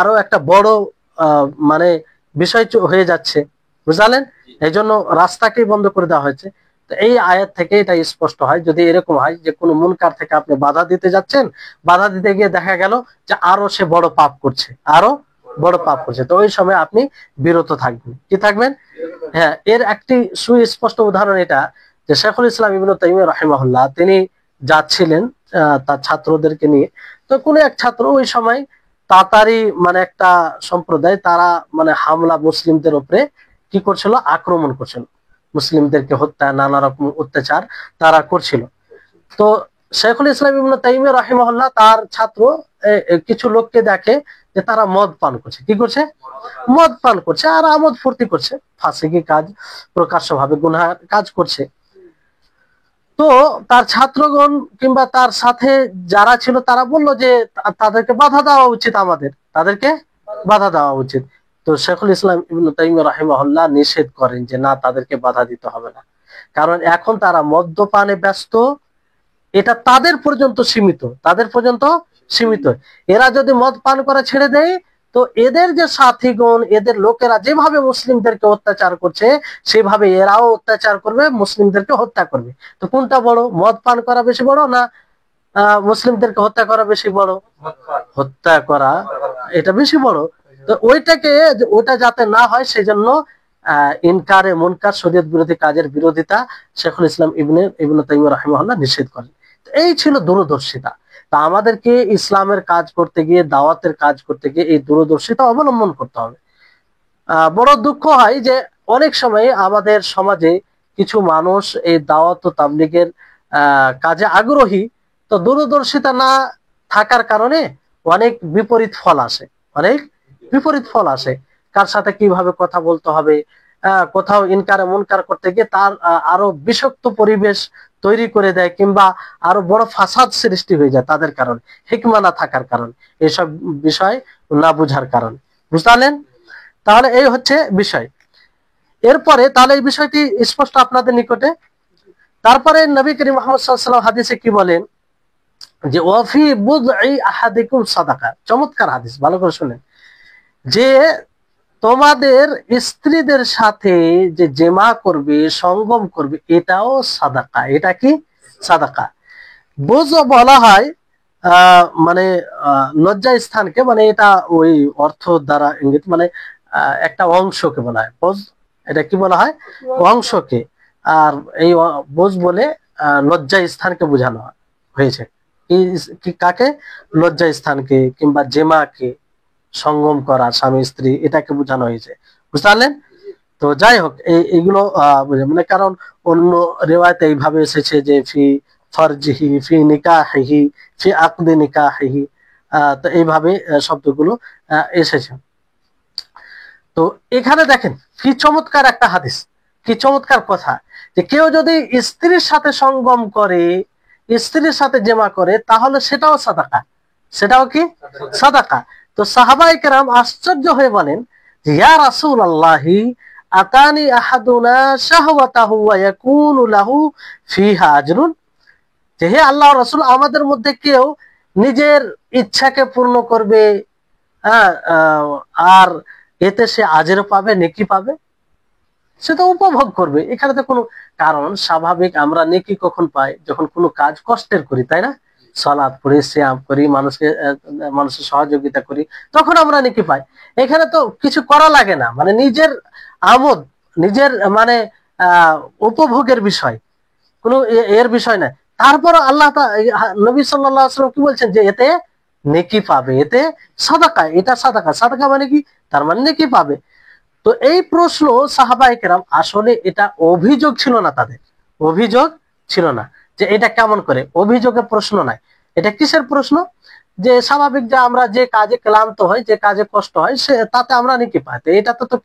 আরো একটা বড় মানে বিষয় হয়ে যাচ্ছে, বুঝলেন? এই জন্য রাস্তাকেই বন্ধ করে দেওয়া হয়েছে। তো এই আয়াত থেকে এটা স্পষ্ট হয়, যদি এরকম হয় যে কোনো মুনকার থেকে আপনি বাধা দিতে যাচ্ছেন, বাধা দিতে গিয়ে দেখা গেল যে আরো সে বড় পাপ করছে, আরো বড় পাপ করছে, তো ওই সময় আপনি বিরত থাকবেন। কি থাকবেন? হ্যাঁ, এর একটি সুস্পষ্ট উদাহরণ এটা, যে শেখুল ইসলাম ইবনে তাইমিয়া রাহিমাহুল্লাহ তিনি যাচ্ছিলেন তার ছাত্রদেরকে নিয়ে। তো কোনো এক ছাত্র ওই সময় তাতারি মানে একটা সম্প্রদায়, তারা মানে হামলা মুসলিমদের উপরে কি করছিল? আক্রমণ করছিল, মুসলিমদেরকে হত্যা, নানা রকম অত্যাচার তারা করছিল। তো শেখুল ইসলাম ইবনে তাইমিয়া রাহিমাহুল্লাহ তার ছাত্র কিছু লোককে দেখে যে তারা মদ পান করছে। কি করছে? মদ পান করছে আর আমোদ ফুর্তি করছে, ফাসিকি কাজ, প্রকাশ্যভাবে গুনাহ কাজ করছে। তো তার ছাত্রগণ কিংবা তার সাথে যারা ছিল তারা বলল যে তাদেরকে বাধা দেওয়া উচিত, আমাদের তাদেরকে বাধা দেওয়া উচিত। তো শেখুল ইসলাম ইবনে তাইমিয়া রাহিমাহুল্লাহ নিষেধ করেন যে না, তাদেরকে বাধা দিতে হবে না, কারণ এখন তারা মদ্যপানে ব্যস্ত, এটা তাদের পর্যন্ত সীমিত, তাদের পর্যন্ত সীমিত। এরা যদি মদ পান করা ছেড়ে দেয়, তো এদের যে সাথীগণ, এদের লোকেরা যেভাবে মুসলিমদেরকে অত্যাচার করছে, সেভাবে এরাও অত্যাচার করবে, মুসলিমদেরকে হত্যা করবে। তো কোনটা বড়? মদ পান করা বেশি বড় না মুসলিমদেরকে হত্যা করা বেশি বড়? হত্যা করা এটা বেশি বড়। তো ওইটা যাতে না হয়, সেই জন্য ইনকারে মুনকার, শরীয়ত বিরোধী কাজের বিরোধিতা শেখুল ইসলাম ইবনে তাইমিয়া রাহিমাহুল্লাহ নিষেধ করেন। এই ছিল দূরদর্শিতা। তা আমাদেরকে ইসলামের কাজ করতে গিয়ে, দাওয়াতের কাজ করতে গিয়ে এই দূরদর্শিতা অবলম্বন করতে হবে। বড় দুঃখ হয় যে অনেক সময় আমাদের সমাজে কিছু মানুষ এই দাওয়াত ও তাবলীগের কাজে আগ্রহী, তো দূরদর্শিতা না থাকার কারণে অনেক বিপরীত ফল আসে, অনেক বিপরীত ফল আসে। কার সাথে কিভাবে কথা বলতে হবে, কোথাও ইনকারে মুনকার করতে গিয়ে তার আরো বিষাক্ত পরিবেশ তৈরি করে দেয়, কিংবা আরো বড় ফাসাদ সৃষ্টি হয়ে যায় তাদের কারণে, হিকমা না থাকার কারণে, এইসব বিষয় না বুঝার কারণে। বুঝলেন? তাহলে এই হচ্ছে বিষয়। এরপরে তাহলে এই বিষয়টি স্পষ্ট আপনাদের নিকটে। তারপরে নবী করিম মুহাম্মদ সাল্লাল্লাহু আলাইহি ওয়াসাল্লাম হাদিসে কি বলেন? যে ওয়াফি বুদঈ আহাদিকুম সাদাকা। চমৎকার হাদিস, ভালো করে শুনেন। যে তোমাদের স্ত্রীদের সাথে যে জেমা করবে, সঙ্গম করবে, এটাও সাদাকা। এটা কি? সাদাকা। বুজ বলা হয় মানে লজ্জা স্থানকে, মানে এটা ওই অর্থ দ্বারা ইঙ্গিত, মানে একটা অংশকে বলা হয় বুজ। এটা কি বলা হয়? অংশকে। আর এই বুজ বলে লজ্জা স্থানকে বোঝানো হয়েছে। কি কাকে? লজ্জা স্থানকে কিংবা জেমাকে, সঙ্গম করা স্বামী স্ত্রী, এটাকে বোঝানো হয়েছে। বুঝতে পারলেন? তো যাই হোক, এইগুলো মানে কারণ অন্য রিওয়ায়াতে এইভাবে এসেছে যে ফি ফারজিহি, ফি নিকাহিহি, ফি আকদি নিকাহিহি, তো এইভাবে শব্দগুলো এসেছে। তো এখানে দেখেন কি চমৎকার একটা হাদিস, কি চমৎকার কথা, যে কেউ যদি স্ত্রীর সাথে সঙ্গম করে, স্ত্রীর সাথে জেমা করে, তাহলে সেটাও সাদাকা। সেটাও কি? সাদাকা। তো সাহাবায়ে কেরাম আশ্চর্য হয়ে বলেন যে ইয়া রাসূলুল্লাহি আতানি আহাদুনা শাহওয়াতাহু ওয়া ইয়াকুনু লাহু ফিহা আজরুন, যে হে আল্লাহর রাসূল, আমাদের মধ্যে কেউ নিজের ইচ্ছাকে পূর্ণ করবে, আর এতে সে আজর পাবে, নেকি পাবে, সে তো উপভোগ করবে। এখানে তো কোনো কারণ, স্বাভাবিক আমরা নেকি কখন পাই? যখন কোনো কাজ কষ্টের করি, তাই না? সালাত পড়ি, সিয়াম করি, মানুষের সহযোগিতা করি, তখন আমরা নেকি পাই। এখানে তো কিছু করা লাগে না, মানে নিজের আমোদ, নিজের মানে উপভোগের বিষয়, কোনো এর বিষয় না। তারপর আল্লাহ নবী সাল্লাল্লাহু আলাইহি ওয়াসাল্লাম কি বলছেন যে এতে নেকি পাবে, এতে সাদাকা, এটা সাদাকা, সাদাকা মানে কি, তার মানে নেকি পাবে। তো এই প্রশ্ন সাহাবায়ে কেরাম, আসলে এটা অভিযোগ ছিল না তাদের, অভিযোগ ছিল না যে এটা কেমন করে, অভিযোগের প্রশ্ন নাই। এটা কিসের প্রশ্ন, যে স্বাভাবিক যে আমরা যে কাজে ক্লান্ত হয়, যে কাজে কষ্ট হয়, সে তাতে আমরা নেকি পাই। তো এটা তো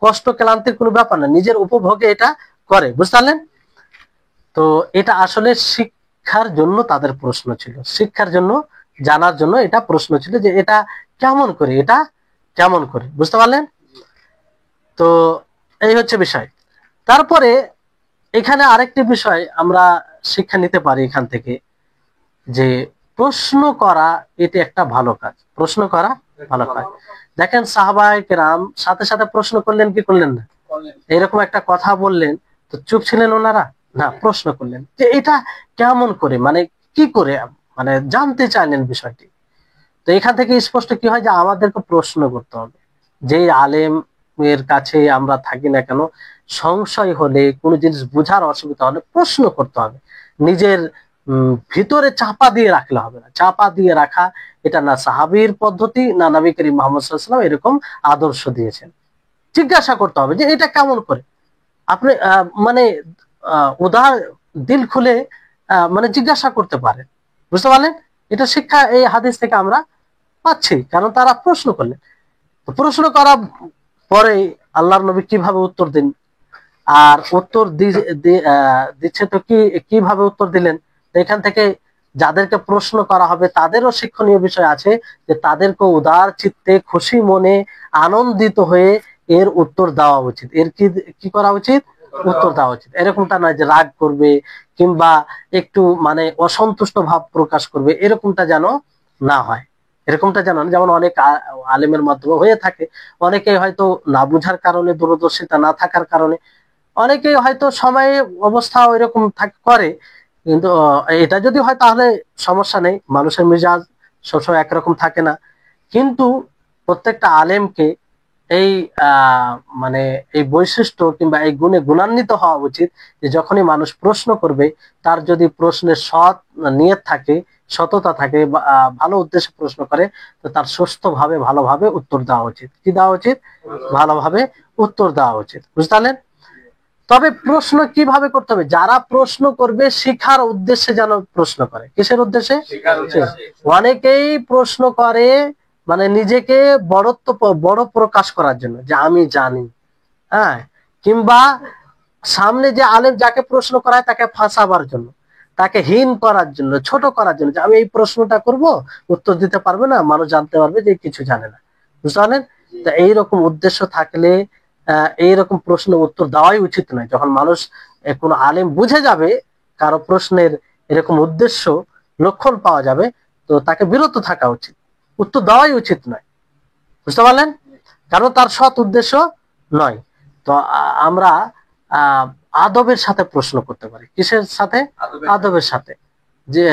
কষ্ট ক্লান্তির কোনো ব্যাপার না, নিজের উপভোগে এটা করে, বুঝতে পারলেন। তো এটা আসলে শিক্ষার জন্য তাদের প্রশ্ন ছিল, শিক্ষার জন্য, জানার জন্য এটা প্রশ্ন ছিল যে এটা কেমন করে, এটা কেমন করে, বুঝতে পারলেন। তো এই হচ্ছে বিষয়। তারপরে এখানে আরেকটি বিষয় আমরা শিক্ষা নিতে পারি এখান থেকে, যে প্রশ্ন করা এটি একটা ভালো কাজ, প্রশ্ন করা ভালো কাজ। দেখেন সাহাবায়ে কেরাম সাথে সাথে প্রশ্ন করলেন কি করলেন না, এরকম একটা কথা বললেন তো চুপ ছিলেন ওনারা না, প্রশ্ন করলেন যে এটা কেমন করে, মানে কি করে, মানে জানতে চাইলেন বিষয়টি। তো এখান থেকে স্পষ্ট কি হয় যে আমাদেরকে প্রশ্ন করতে হবে, যে আলেম এর কাছে আমরা থাকি না কেন, সংশয় হলে, কোনো জিনিস বোঝার অসুবিধা হলে প্রশ্ন করতে হবে। নিজের ভিতরে চাপা দিয়ে রাখলে হবে না, চাপা দিয়ে রাখা এটা না সাহাবীর পদ্ধতি, না নবী করিম মুহাম্মদ সাল্লাল্লাহু আলাইহি ওয়াসাল্লাম এরকম আদর্শ দিয়েছেন। জিজ্ঞাসা করতে হবে যে এটা কেমন করে, আপনি মানে উদার দিল খুলে মানে জিজ্ঞাসা করতে পারেন, বুঝতে পারলেন। এটা শিক্ষা এই হাদিস থেকে আমরা পাচ্ছি, কারণ তারা প্রশ্ন করলেন। প্রশ্ন করার পরে আল্লাহর নবী কিভাবে উত্তর দিন, আর উত্তর দিচ্ছে তো কিভাবে উত্তর দিলেন। এখান থেকে যাদেরকে প্রশ্ন করা হবে তাদেরও শিক্ষণীয় বিষয় আছে, যে তাদেরকে উদার চিত্তে, খুশি মনে, আনন্দিত হয়ে এর উত্তর দেওয়া উচিত। এর কি করা উচিত, উত্তর দেওয়া উচিত। এরকমটা নয় যে রাগ করবে কিংবা একটু মানে অসন্তুষ্ট ভাব প্রকাশ করবে, এরকমটা যেন না হয়, এরকমটা যেন, যেমন অনেক আলেমের মাধ্যমে হয়ে থাকে। অনেকে হয়তো না বুঝার কারণে, দূরদর্শিতা না থাকার কারণে, অনেকে হয়তো সময় অবস্থা ওইরকম করে, কিন্তু এটা যদি হয় তাহলে সমস্যা নেই, মানুষের মেজাজ সবসময় একরকম থাকে না। কিন্তু প্রত্যেকটা আলেমকে এই মানে এই বৈশিষ্ট্য কিংবা এই গুণে গুণান্বিত হওয়া উচিত, যে যখনই মানুষ প্রশ্ন করবে, তার যদি প্রশ্নের সৎ নিয়ত থাকে, সততা থাকে, ভালো উদ্দেশ্যে প্রশ্ন করে, তো তার সুস্থভাবে ভালোভাবে উত্তর দেওয়া উচিত। কি দেওয়া উচিত, ভালোভাবে উত্তর দেওয়া উচিত, বুঝতে পারলেন। তবে প্রশ্ন কিভাবে করতে হবে, যারা প্রশ্ন করবে শিখার উদ্দেশ্যে যেন প্রশ্ন করে। কিসের উদ্দেশ্যে, অনেকেই প্রশ্ন করে মানে নিজেকে বড় প্রকাশ করার জন্য, যে আমি জানি, হ্যাঁ, কিংবা সামনে যে আলেম যাকে প্রশ্ন করায় তাকে ফাঁসাবার জন্য, তাকে হীন করার জন্য, ছোট করার জন্য, যে আমি এই প্রশ্নটা করব, উত্তর দিতে পারবে না, মানুষ জানতে পারবে যে কিছু জানে না, বুঝতে পারলেন। তা এইরকম উদ্দেশ্য থাকলে এইরকম প্রশ্ন উত্তর দেওয়াই উচিত নয়। যখন মানুষ কোনো আলেম বুঝে যাবে কারো প্রশ্নের এরকম উদ্দেশ্য, লক্ষণ পাওয়া যাবে, তো তাকে বিরত থাকা উচিত, উত্তর দেওয়াই উচিত নয়, বুঝতে পারলেন, কারণ তার সৎ উদ্দেশ্য নয়। তো আমরা আদবের সাথে প্রশ্ন করতে পারি। কিসের সাথে, আদবের সাথে, যে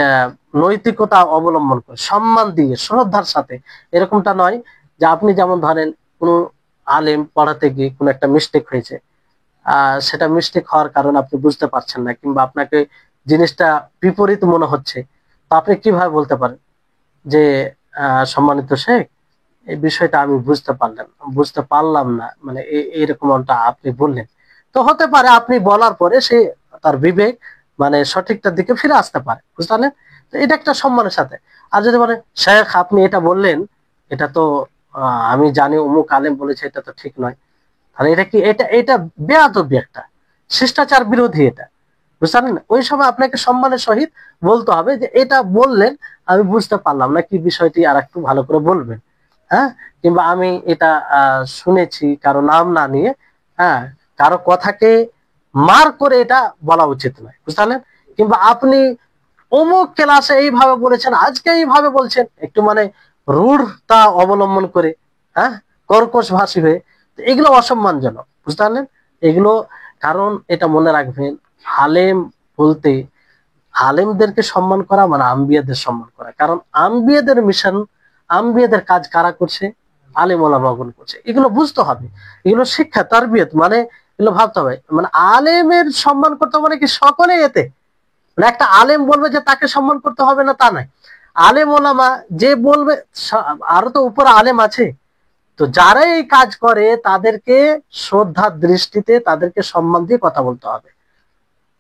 নৈতিকতা অবলম্বন করে, সম্মান দিয়ে, শ্রদ্ধার সাথে। এরকমটা নয় যে আপনি যেমন ধরেন কোনো আলেম পড়াতে গিয়ে কোনো একটা মিস্টেক হয়েছে, সেটা মিস্টেক হওয়ার কারণে আপনি বুঝতে পারছেন না, কিংবা আপনাকে জিনিসটা বিপরীত মনে হচ্ছে, তো আপনি কিভাবে বলতে পারেন যে সম্মানিত শেখ, এই বিষয়টা আমি বুঝতে পারলাম না, মানে এইরকমটা আপনি বললেন। তো হতে পারে আপনি বলার পরে সে তার বিবেক মানে সঠিকটার দিকে ফিরে আসতে পারে, বুঝতে পারলেন। তো এটা একটা সম্মানের সাথে। আর যদি বলে শেখ আপনি এটা বললেন, এটা তো আমি জানি অমুক আলেম বলেছে, এটা তো ঠিক নয়, তাহলে এটা কি, এটা বেয়াদবি, একটা শিষ্টাচার বিরোধী এটা, বুঝতে পারলেন। ওই সময় আপনাকে সম্মানের সহিত বলতে হবে যে এটা বললেন, আমি বুঝতে পারলাম না, কি বিষয়টি আর একটু ভালো করে বলবেন, হ্যাঁ, কিংবা আমি এটা শুনেছি কারো নাম না নিয়ে, হ্যাঁ, কারো কথাকে মার করে এটা বলা উচিত নয়, বুঝতে পারলেন। কিংবা আপনি অমুক ক্লাসে এইভাবে বলেছেন, আজকে এইভাবে বলছেন, একটু মানে রূঢ়তা অবলম্বন করে, হ্যাঁ, কর্কশ ভাষী হয়ে, এগুলো অসম্মানজনক, বুঝতে পারলেন। এগুলো, কারণ এটা মনে রাখবেন, আলেম বলতে আলেমদেরকে সম্মান করা মানে আম্বিয়াদের সম্মান করা, কারণ আম্বিয়াদের মিশন, আম্বিয়াদের কাজ কারা করছে? আলেম ওলামাগণ করছে। এগুলো বুঝতে হবে, এগুলো শিক্ষা তারবিয়ত, মানে এগুলো ভাবতে হবে। মানে আলেমের সম্মান করতে মানে কি সকলে এতে, মানে একটা আলেম বলবে যে তাকে সম্মান করতে হবে না তা নয়। আলেম ওলামা যে বলবে, আরো তো উপরে আলেম আছে, তো যারা এই কাজ করে তাদেরকে শ্রদ্ধার দৃষ্টিতে, তাদেরকে সম্মান দিয়ে কথা বলতে হবে।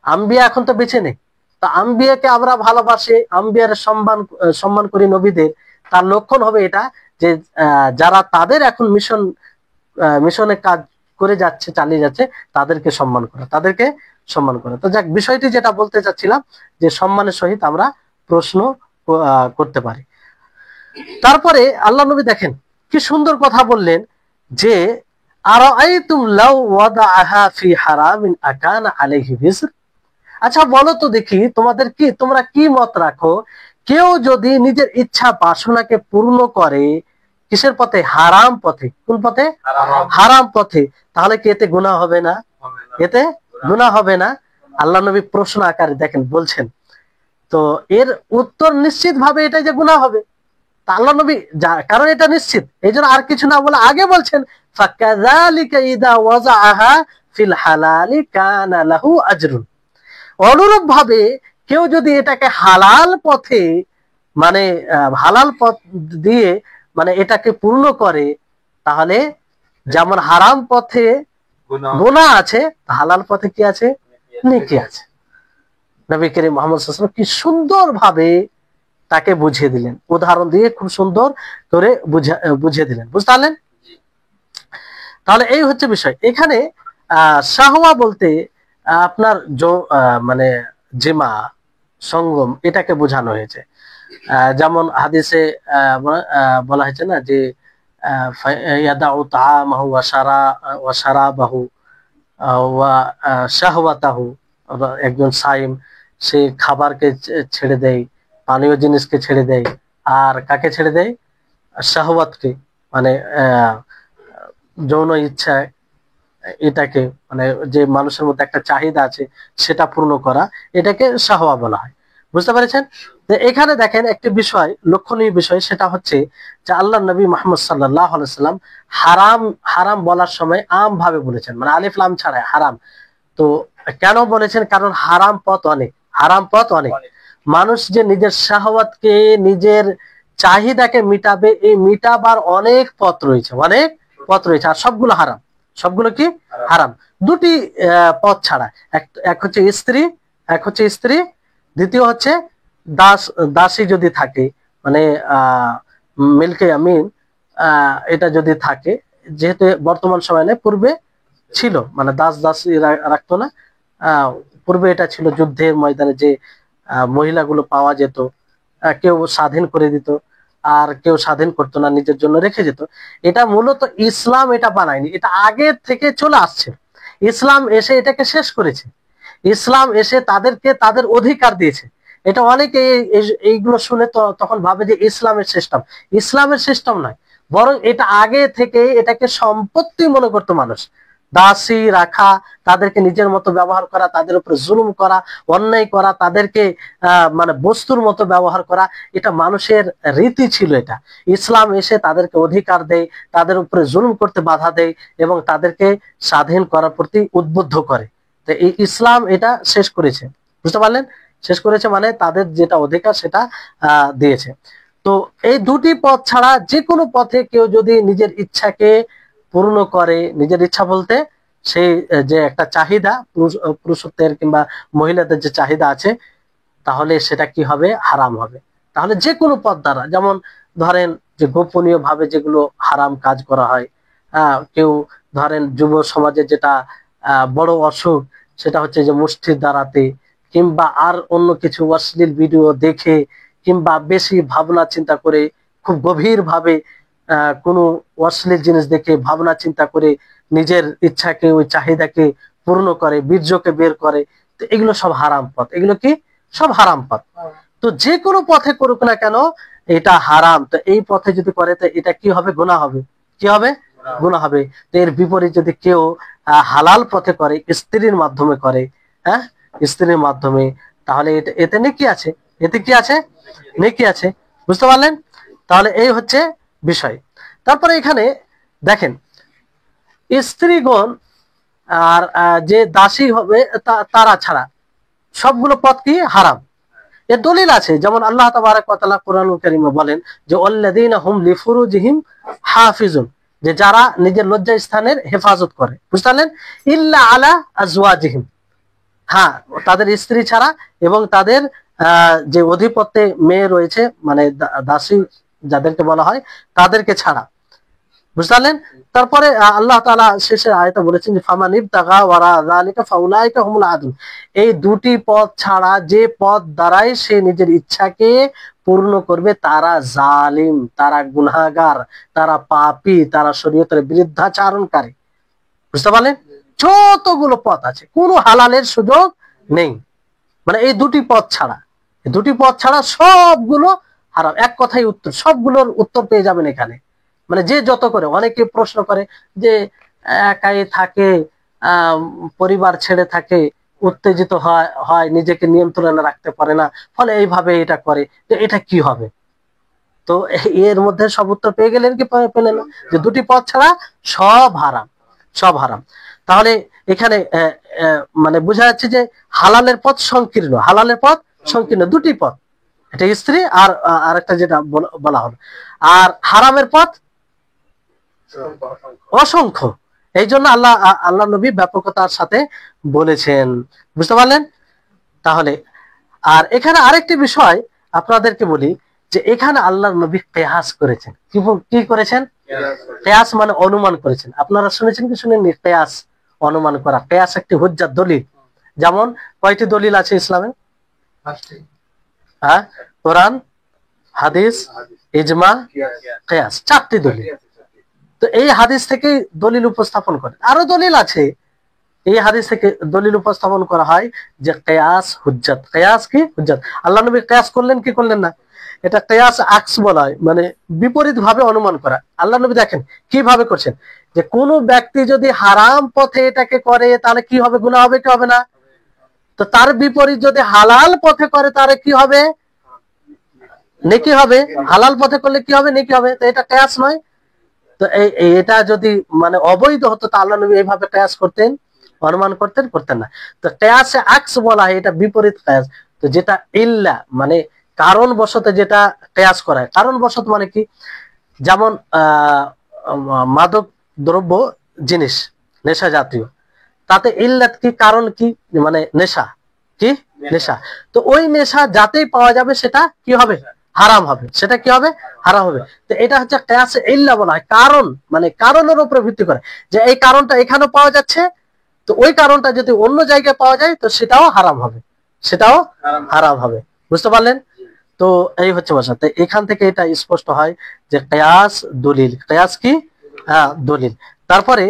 আম্বিয়া এখন তো বেঁচে নেই, তা আম্বিয়াকে আমরা ভালোবাসি, আম্বিয়ার সম্মান করি নবীদের, তার লক্ষণ হবে এটা যে যারা তাদের এখন মিশনে কাজ করে যাচ্ছে, চালিয়ে যাচ্ছে, তাদেরকে সম্মান করা, তাদেরকে সম্মান করা। তো যাক, বিষয়টি যেটা বলতে চাচ্ছিলাম যে সম্মানের সহিত আমরা প্রশ্ন করতে পারি। তারপরে আল্লাহ নবী দেখেন কি সুন্দর কথা বললেন যে আরাআইতুম লাউ ওয়াদাআহা ফি হারামিন আকানা আলাইহি বিজর। আচ্ছা বলো তো দেখি, তোমরা কি মত রাখো, কেউ যদি নিজের ইচ্ছা বাসনাকে পূর্ণ করে কিসের পথে? হারাম পথে। কোন পথে? হারাম পথে। তাহলে কি এতে গুনাহ হবে না? এতে গুনাহ হবে না? আল্লাহ নবী প্রশ্ন আকারে দেখেন বলছেন, তো এর উত্তর নিশ্চিত ভাবে এটাই যে গুনাহ হবে। আল্লাহ নবী কারণ এটা নিশ্চিত, এই জন্য আর কিছু না বলে আগে বলছেন ফাকাযালিকা ইযা ওয়াযাআহা ফিল হালালি কানা লাহু আজরুন। অনুরূপ ভাবে কেউ যদি এটাকে হালাল পথে, মানে হালাল পথ দিয়ে মানে এটাকে পূর্ণ করে, তাহলে যেমন হারাম পথে গুনাহ আছে, হালাল পথে কি আছে? নেকি আছে। নবী করিম মুহাম্মদ সাল্লাল্লাহু আলাইহি ওয়াসাল্লাম কি সুন্দর ভাবে তাকে বুঝিয়ে দিলেন, উদাহরণ দিয়ে খুব সুন্দর করে বুঝিয়ে দিলেন। বুঝতে পারলেন? তাহলে এই হচ্ছে বিষয়। এখানে শাহওয়া বলতে আপনার মানে জিমা, সঙ্গম, এটাকে বোঝানো হয়েছে। যেমন হাদিসে বলা হয়েছে না যে ইয়াদাউ তাআমাহু ওয়া শারাবাহু ওয়া শাহওয়াতাহু। একজন সাইম সে খাবারকে ছেড়ে দেয়, পানীয় জিনিসকে ছেড়ে দেয়, আর কাকে ছেড়ে দেয়? শাহওয়াতকে, মানে যৌন ইচ্ছা, এটাকে মানে যে মানুষের মধ্যে একটা চাহিদা আছে সেটা পূর্ণ করা, এটাকে শাহওয়া বলা হয়। বুঝতে পেরেছেন? এখানে দেখেন একটি বিষয়, লক্ষণীয় বিষয়, সেটা হচ্ছে যে আল্লাহ নবী মুহাম্মদ সাল্লাল্লাহু আলাইহি ওয়াসাল্লাম হারাম বলার সময় আম ভাবে বলেছেন, মানে আলিফ লাম ছাড়া হারাম। তো কেন বলেছেন? কারণ হারাম পথ অনেক, হারাম পথ অনেক। মানুষ যে নিজের শাহওয়াতকে, নিজের চাহিদাকে মিটাবে, এই মিটাবার অনেক পথ রয়েছে, অনেক পথ রয়েছে, আর সবগুলো হারাম। সবগুলো কি? হারাম। দুটি পথ ছাড়া, এক হচ্ছে স্ত্রী, দ্বিতীয় হচ্ছে দাসী যদি থাকে, মানে মিল্কে আমিন, এটা যদি থাকে, যেহেতু বর্তমান সময় নেই, পূর্বে ছিল, মানে দাসী রাখতো না, পূর্বে এটা ছিল যুদ্ধের ময়দানে যে মহিলাগুলো পাওয়া যেত, কেউ স্বাধীন করে দিত, আর কেউ স্বাধীন করতো না, নিজের জন্য রেখে যেত। এটা মূলত ইসলাম এটা বানায়নি, এটা আগে থেকে চলে আসছে। ইসলাম এসে এটাকে শেষ করেছে, ইসলাম এসে তাদেরকে তাদের অধিকার দিয়েছে। এটা অনেকে এইগুলো শুনে তখন ভাবে যে ইসলামের সিস্টেম নয়, বরং এটা আগে থেকে এটাকে সম্পত্তি মনে করতো মানুষ। দাসী রাখা, তাদেরকে নিজের মতো ব্যবহার করা, তাদের উপরে জুলুম করা, অন্যায় করা, তাদেরকে মানে বস্তুর মতো ব্যবহার করা, এটা মানুষের রীতি ছিল। এটা ইসলাম এসে তাদেরকে অধিকার দেয়, তাদের উপরে জুলুম করতে বাধা দেয় এবং তাদেরকে স্বাধীন করার প্রতি উদ্বুদ্ধ করে। তো এই ইসলাম এটা শেষ করেছে। বুঝতে পারলেন? শেষ করেছে মানে তাদের যেটা অধিকার সেটা দিয়েছে। তো এই দুটি পথ ছাড়া যে কোনো পথে কেউ যদি নিজের ইচ্ছাকে পূর্ণ করে, নিজের ইচ্ছা বলতে সেই যে একটা চাহিদা, পুরুষত্বের কিংবা মহিলাদের যে চাহিদা আছে, তাহলে সেটা কি হবে? হারাম হবে। তাহলে যে কোনো পথ দ্বারা, যেমন ধরেন যে গোপনীয় ভাবে যেগুলো হারাম কাজ করা হয়, কেউ ধরেন যুব সমাজে যেটা বড় অসুখ, সেটা হচ্ছে যে মুষ্টির দ্বারাতে, কিংবা আর অন্য কিছু অশ্লীল ভিডিও দেখে, কিংবা বেশি ভাবনা চিন্তা করে, খুব গভীর ভাবে কোনো অশ্লীল জিনিস দেখে ভাবনা চিন্তা করে নিজের ইচ্ছাকে, ওই চাহিদাকে পূর্ণ করে, বীর্যকে বের করে, তো এগুলো সব হারাম পথ। এগুলো কি? সব হারাম পথ। তো যে কোনো পথে করুক না কেন এটা হারাম। তো এই পথে যদি করে তো এটা কি হবে? গুনাহ হবে। কি হবে? গুনাহ হবে। তো এর বিপরীত যদি কেউ হালাল পথে করে, স্ত্রীর মাধ্যমে করে, স্ত্রীর মাধ্যমে, তাহলে এতে নেকি আছে, এতে কি আছে, নেকি আছে। বুঝতে পারলেন? তাহলে এই হচ্ছে বিষয়। তারপরে এখানে দেখেন স্ত্রীগণ আর যে দাসী হবে তারা ছাড়া সবগুলো পথ কি হারাম। এর দলিল আছে, যেমন আল্লাহ তাবারক ওয়া তাআলা কোরআনুল কারীমে বলেন যে আল্লাযীনা হুম লিফুরুজিহিম হাফিজুন, যে যারা নিজের লজ্জা স্থানের হেফাজত করে। বুঝলেন? ইল্লা আলা আজওয়াজিহিম, হ্যাঁ তাদের স্ত্রী ছাড়া এবং তাদের যে অধিপত্যে মেয়ে রয়েছে মানে দাসী যাদেরকে বলা হয় তাদেরকে ছাড়া। বুঝলেন? তারপরে আল্লাহ তাআলা শেষে আয়াতে বলেছেন যে ফামান ইবতাগা ওয়ারা যালিকা ফাউলাইকা হুমুল আদুন, এই দুটি পথ ছাড়া যে পথ দ্বারাই সে নিজের ইচ্ছাকে পূর্ণ করবে তারা জালিম, তারা গুনাহগার, তারা পাপী, তারা শরীয়তের বিরুদ্ধাচারণকারী। বুঝতে পারলেন? যতগুলো পথ আছে কোনো হালালের সুযোগ নেই, মানে এই দুটি পথ ছাড়া, এই দুটি পথ ছাড়া সবগুলো হারাম। এক কথাই উত্তর, সবগুলোর উত্তর পেয়ে যাবেন এখানে। মানে যে যত করে, অনেকে প্রশ্ন করে যে একাই থাকে, পরিবার ছেড়ে থাকে, উত্তেজিত হয়, নিজেকে নিয়ন্ত্রণে রাখতে পারে না, ফলে এইভাবে এটা করে, যে এটা কি হবে? তো এর মধ্যে সব উত্তর পেয়ে গেলেন কি পেলেন না? যে দুটি পথ ছাড়া সব হারাম, সব হারাম। তাহলে এখানে মানে বোঝা যাচ্ছে যে হালালের পথ সংকীর্ণ, হালালের পথ সংকীর্ণ, দুটি পথ, এটা স্ত্রী আর আরেকটা যেটা বলা হলো। আর হারামের পথ অসংখ্য। এই জন্য আল্লাহ নবী ব্যাপকতার সাথে বলেছেন। বুঝতে পারলেন? তাহলে আর এখানে আরেকটি বিষয় আপনাদেরকে বলি, যে এখানে আল্লাহর নবী কিয়াস করেছেন। কি করেছেন? কিয়াস মানে অনুমান করেছেন। আপনারা শুনেছেন কি শুনেননি? কিয়াস অনুমান করা, কিয়াস একটি হুজ্জাত, দলিল। যেমন কয়টি দলিল আছে ইসলামে? হ্যাঁ, কোরআন, হাদিস, ইজমা, কিয়াস, চারটি দলিল। তো এই হাদিস থেকে দলিল উপস্থাপন করে। আরো দলিল আছে, এই হাদিস থেকে দলিল উপস্থাপন করা হয় যে কিয়াস হুজ্জাত। কিয়াস কি? হুজ্জাত। আল্লাহ নবী কিয়াস করলেন কি করলেন না? এটা কিয়াস আকস বলা হয়, মানে বিপরীত ভাবে অনুমান করা। আল্লাহ নবী দেখেন কিভাবে করছেন, যে কোন ব্যক্তি যদি হারাম পথে এটাকে করে তাহলে কি হবে? গুনাহ হবে কি হবে না? তো তার বিপরীত যদি হালাল পথে করে তাহলে কি হবে? নেকি হবে। হালাল পথে করলে কি হবে? নেকি হবে। তো এটা কিয়াস নয়। তো এটা যদি মানে অবৈধ হতো তা আল্লাহ নবী এইভাবে কিয়াস করতেন, অনুমান করতেন? করতেন না। তো কিয়াসে আকস বলা হয়, এটা বিপরীত কিয়াস। তো যেটা ইল্লা মানে কারণ বশত যেটা কিয়াস করা হয়। কারণ বশত মানে কি? যেমন মাদক দ্রব্য জিনিস, নেশা জাতীয়, তাতে ইল্লাত কি? কারণ কি? মানে নেশা, কি? নেশা। তো ওই নেশা যাতেই পাওয়া যাবে সেটা কি হবে? হারাম হবে। সেটা কি হবে? হারাম হবে। তো এটা হচ্ছে কিয়াসে ইল্লা বলা হয়। কারণ মানে কারণের উপর ভিত্তি করে, যে এই কারণটা এখানেও পাওয়া যাচ্ছে, তো ওই কারণটা যদি অন্য জায়গায় পাওয়া যায় তো সেটাও হারাম হবে, সেটাও হারাম হবে। বুঝতে পারলেন? তো এই হচ্ছে ভাষা। তো এখান থেকে এটা স্পষ্ট হয় যে কিয়াস দলিল। কিয়াস কি? হ্যাঁ, দলিল। তারপরে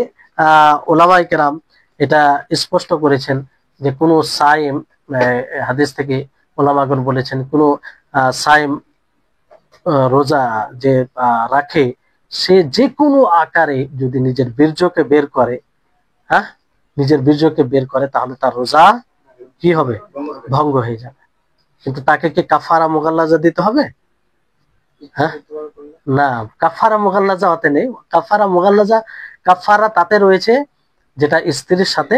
উলামায়ে কেরাম এটা স্পষ্ট করেছেন যে কোন সাইম, হাদিস থেকে উলামাগণ বলেছেন কোন সাইম রোজা যে রাখে, সে যে কোনো আকারে যদি নিজের বীর্যকে বের করে, হ্যাঁ নিজের বীর্যকে বের করে, তাহলে তার রোজা কি হবে? ভঙ্গ হয়ে যাবে। কিন্তু তাকে কি কাফারা মুগাল্লাজা দিতে হবে? হ্যাঁ, না, কাফারা মুগাল্লাজা হতে নেই। কাফারা মুগাল্লাজা, কাফারা তাতে রয়েছে যেটা স্ত্রীর সাথে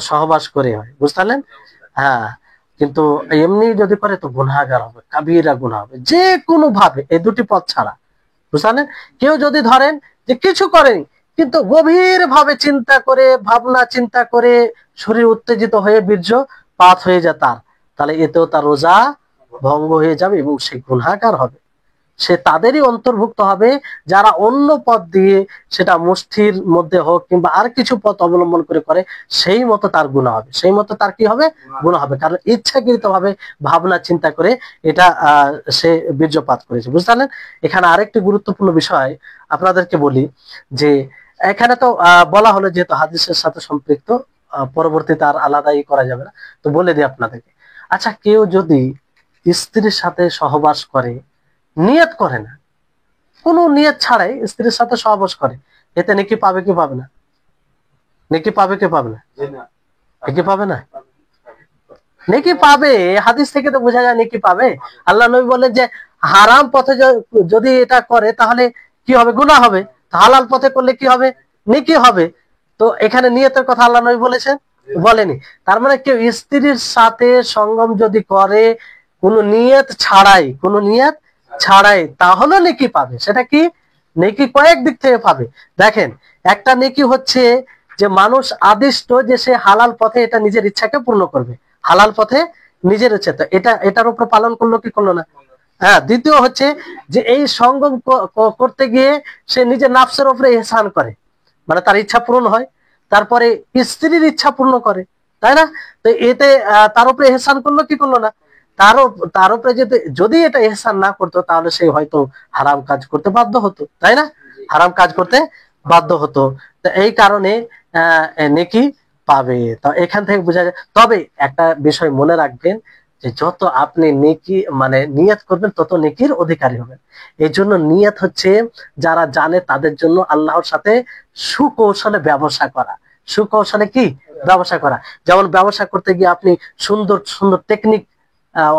সহবাস করে হয়। বুঝতে পারলেন? হ্যাঁ, কিন্তু এমনি যদি করে তো গুনাহগার হবে, কাবীরা গুনাহ হবে যে কোনো ভাবে, এই দুটি পথ ছাড়া। বুঝলেন? কেউ যদি ধরেন যে কিছু করেনি, কিন্তু গভীর ভাবে চিন্তা করে, ভাবনা চিন্তা করে শরীর উত্তেজিত হয়ে বীর্যপাত হয়ে যায় তার, তাহলে এতেও তার রোজা ভঙ্গ হয়ে যাবে এবং সে গুনাহগার হবে। সে তাদেরই অন্তর্ভুক্ত হবে যারা অন্য পথ দিয়ে, সেটা মুষ্টির মধ্যে হোক কিংবা আর কিছু পথ অবলম্বন করে সেই মতো তার গুনাহ হবে, সেই মতো তার কি হবে? গুনাহ হবে। কারণ ইচ্ছাকৃত ভাবে ভাবনা চিন্তা করে এটা সে বীর্যপাত করেছে। বুঝলেন? এখানে আরেকটি গুরুত্বপূর্ণ বিষয় আপনাদেরকে বলি, যে এখানে তো বলা হলো যেহেতু হাদিসের সাথে সম্পৃক্ত, পরবর্তীতে আর আলাদাই করা যাবে না, তো বলে দিই আপনাদেরকে। আচ্ছা, কেউ যদি স্ত্রীর সাথে সহবাস করে, নিয়ত করে না, কোনো নিয়ত ছাড়াই স্ত্রীর সাথে সহবাস করে, এতে নেকি পাবে কি পাবে না? নেকি পাবে কি পাবে না? নেকি পাবে না? নেকি পাবে, হাদিস থেকে তো বোঝা যায় নেকি পাবে। আল্লাহ নবী বলেন যে হারাম পথে যদি এটা করে তাহলে কি হবে, গুনাহ হবে, হালাল পথে করলে কি হবে, নেকি হবে। তো এখানে নিয়তের কথা আল্লাহ নবী বলেছেন, বলেনি। তার মানে কেউ স্ত্রীর সাথে সঙ্গম যদি করে কোনো নিয়ত ছাড়াই, কোনো নিয়ত ছাড়াই, তাহলে নেকি পাবে। সেটা কি নেকি কয়েক দিক থেকে পাবে। দেখেন, একটা নেকি হচ্ছে যে মানুষ আদিষ্ট যে সে হালাল পথে এটা নিজের ইচ্ছাকে পূর্ণ করবে, হালাল পথে নিজের ইচ্ছা, তো এটার উপর পালন করলো কি করলো না। হ্যাঁ, দ্বিতীয় হচ্ছে যে এই সঙ্গম করতে গিয়ে সে নিজের নাফসের উপরে ইহসান করে, মানে তার ইচ্ছা পূরণ হয়, তারপরে স্ত্রীর ইচ্ছা পূর্ণ করে, তাই না? তো এতে তার উপরে ইহসান করলো কি করলো না। তার উপরে যদি এটা ইহসান না করতো তাহলে সে হয়তো হারাম কাজ করতে বাধ্য হতো, তাই না? হারাম কাজ করতে বাধ্য হতো। তো এই কারণে নেকি পাবে। তো এখান থেকে বোঝা যায়। তবে একটা বিষয় মনে রাখবেন যে যত আপনি নেকি মানে নিয়ত করবেন তত নেকির অধিকারী হবেন। এই জন্য নিয়ত হচ্ছে যারা জানে তাদের জন্য আল্লাহর সাথে সুকৌশলে ব্যবসা করা। সুকৌশলে কি ব্যবসা করা, যেমন ব্যবসা করতে গিয়ে আপনি সুন্দর সুন্দর টেকনিক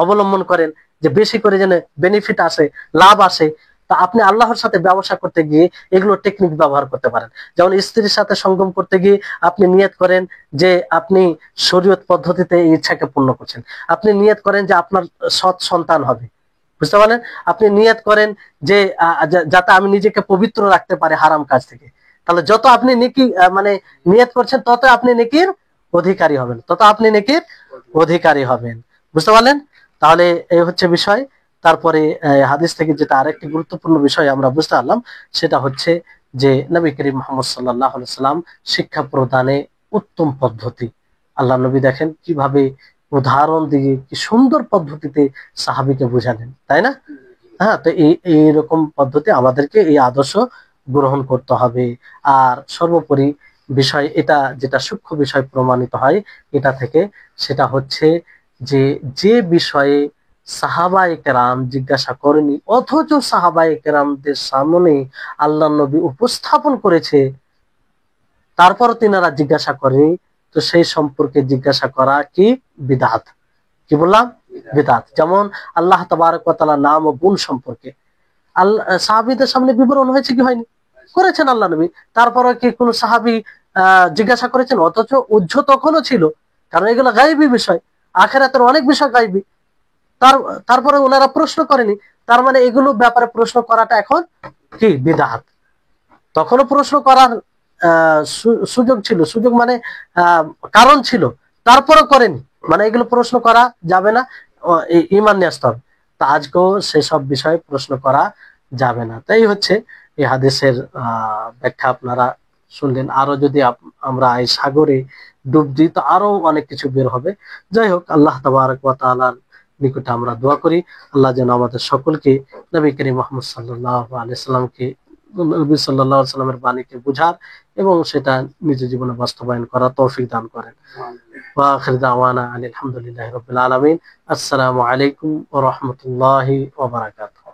অবলম্বন করেন যে বেশি করে যেন বেনিফিট আসে, লাভ আসে। তা আপনি আল্লাহর সাথে ব্যবসা করতে গিয়ে এগুলো টেকনিক ব্যবহার করতে পারেন। যেমন স্ত্রীর সাথে সঙ্গম করতে গিয়ে আপনি নিয়ত করেন যে আপনি শরীয়ত পদ্ধতিতে এই ইচ্ছাকে পূর্ণ করছেন। আপনি নিয়ত করেন যে আপনার সৎ সন্তান হবে, বুঝতে পারলেন? আপনি নিয়ত করেন যে যাতে আমি নিজেকে পবিত্র রাখতে পারি হারাম কাজ থেকে। তাহলে যত আপনি নেকি মানে নিয়ত করছেন তত আপনি নেকির অধিকারী হবেন, তত আপনি নেকির অধিকারী হবেন, বুঝতে পারলেন? তাহলে এই হচ্ছে বিষয়। তারপরে হাদিস থেকে যেটা আরেকটি গুরুত্বপূর্ণ বিষয় আমরা বুঝতে পারলাম, সেটা হচ্ছে যে নবী করিম মুহাম্মদ সাল্লাল্লাহু আলাইহি সাল্লাম শিক্ষা প্রদানে উত্তম পদ্ধতি। আল্লাহ নবী দেখেন কিভাবে উদাহরণ দিয়ে কি সুন্দর পদ্ধতিতে সাহাবীকে বুঝালেন, তাই না? হ্যাঁ, তো এইরকম পদ্ধতি আমাদেরকে এই আদর্শ গ্রহণ করতে হবে। আর সর্বোপরি বিষয় এটা যেটা সূক্ষ্ম বিষয় প্রমাণিত হয় এটা থেকে, সেটা হচ্ছে যে যে বিষয়ে সাহাবায়ে কেরাম জিজ্ঞাসা করেনি অথচ সাহাবায়ে কেরামদের সামনে আল্লাহ নবী উপস্থাপন করেছে, তারপরও তিনারা জিজ্ঞাসা করেনি, তো সেই সম্পর্কে জিজ্ঞাসা করা কি বিদআত। কি বললাম? বিদআত। যেমন আল্লাহ তাবারক ওয়া তাআলার নাম ও গুণ সম্পর্কে আল্লাহ সাহাবীদের সামনে বিবরণ হয়েছে কি হয়নি? করেছেন আল্লাহ নবী। তারপরে কি কোন সাহাবী জিজ্ঞাসা করেছেন? অথচ উহ্য তখনও ছিল, কারণ এগুলো গায়বী বিষয়, আখিরাতের অনেক বিষয় গায়বী। তারপরে ওনারা প্রশ্ন করেনি, তার মানে এগুলো ব্যাপারে প্রশ্ন করাটা এখন কি বিদআত। তখনও প্রশ্ন করার সুযোগ ছিল, সুযোগ মানে কারণ ছিল, তারপরও করেনি, মানে এগুলো প্রশ্ন করা যাবে না, ঈমান নিয়ে আসতে হবে। তা আজকেও সেসব বিষয়ে প্রশ্ন করা যাবে না। তাই হচ্ছে এই হাদিসের ব্যাখ্যা আপনারা শুনলেন। আরো যদি আমরা এই সাগরে ডুব দিই তো আরো অনেক কিছু বের হবে। যাই হোক, আল্লাহ তাবারক ওয়া তাআলার নিকটে আমরা দোয়া করি আল্লাহ যেন আমাদের সকলকে নবী করিম মুহাম্মদ সাল্লাল্লাহু আলাইহি সাল্লামকে, নবী সাল্লাল্লাহু আলাইহি সাল্লামের বাণীকে বুঝার এবং সেটা নিজের জীবনে বাস্তবায়ন করার তৌফিক দান করেন। ওয়া আখির দাওয়ানা আলহামদুলিল্লাহি রাব্বিল আলামিন। আসসালামু আলাইকুম ওয়া রাহমাতুল্লাহি ওয়া বারাকাতুহু।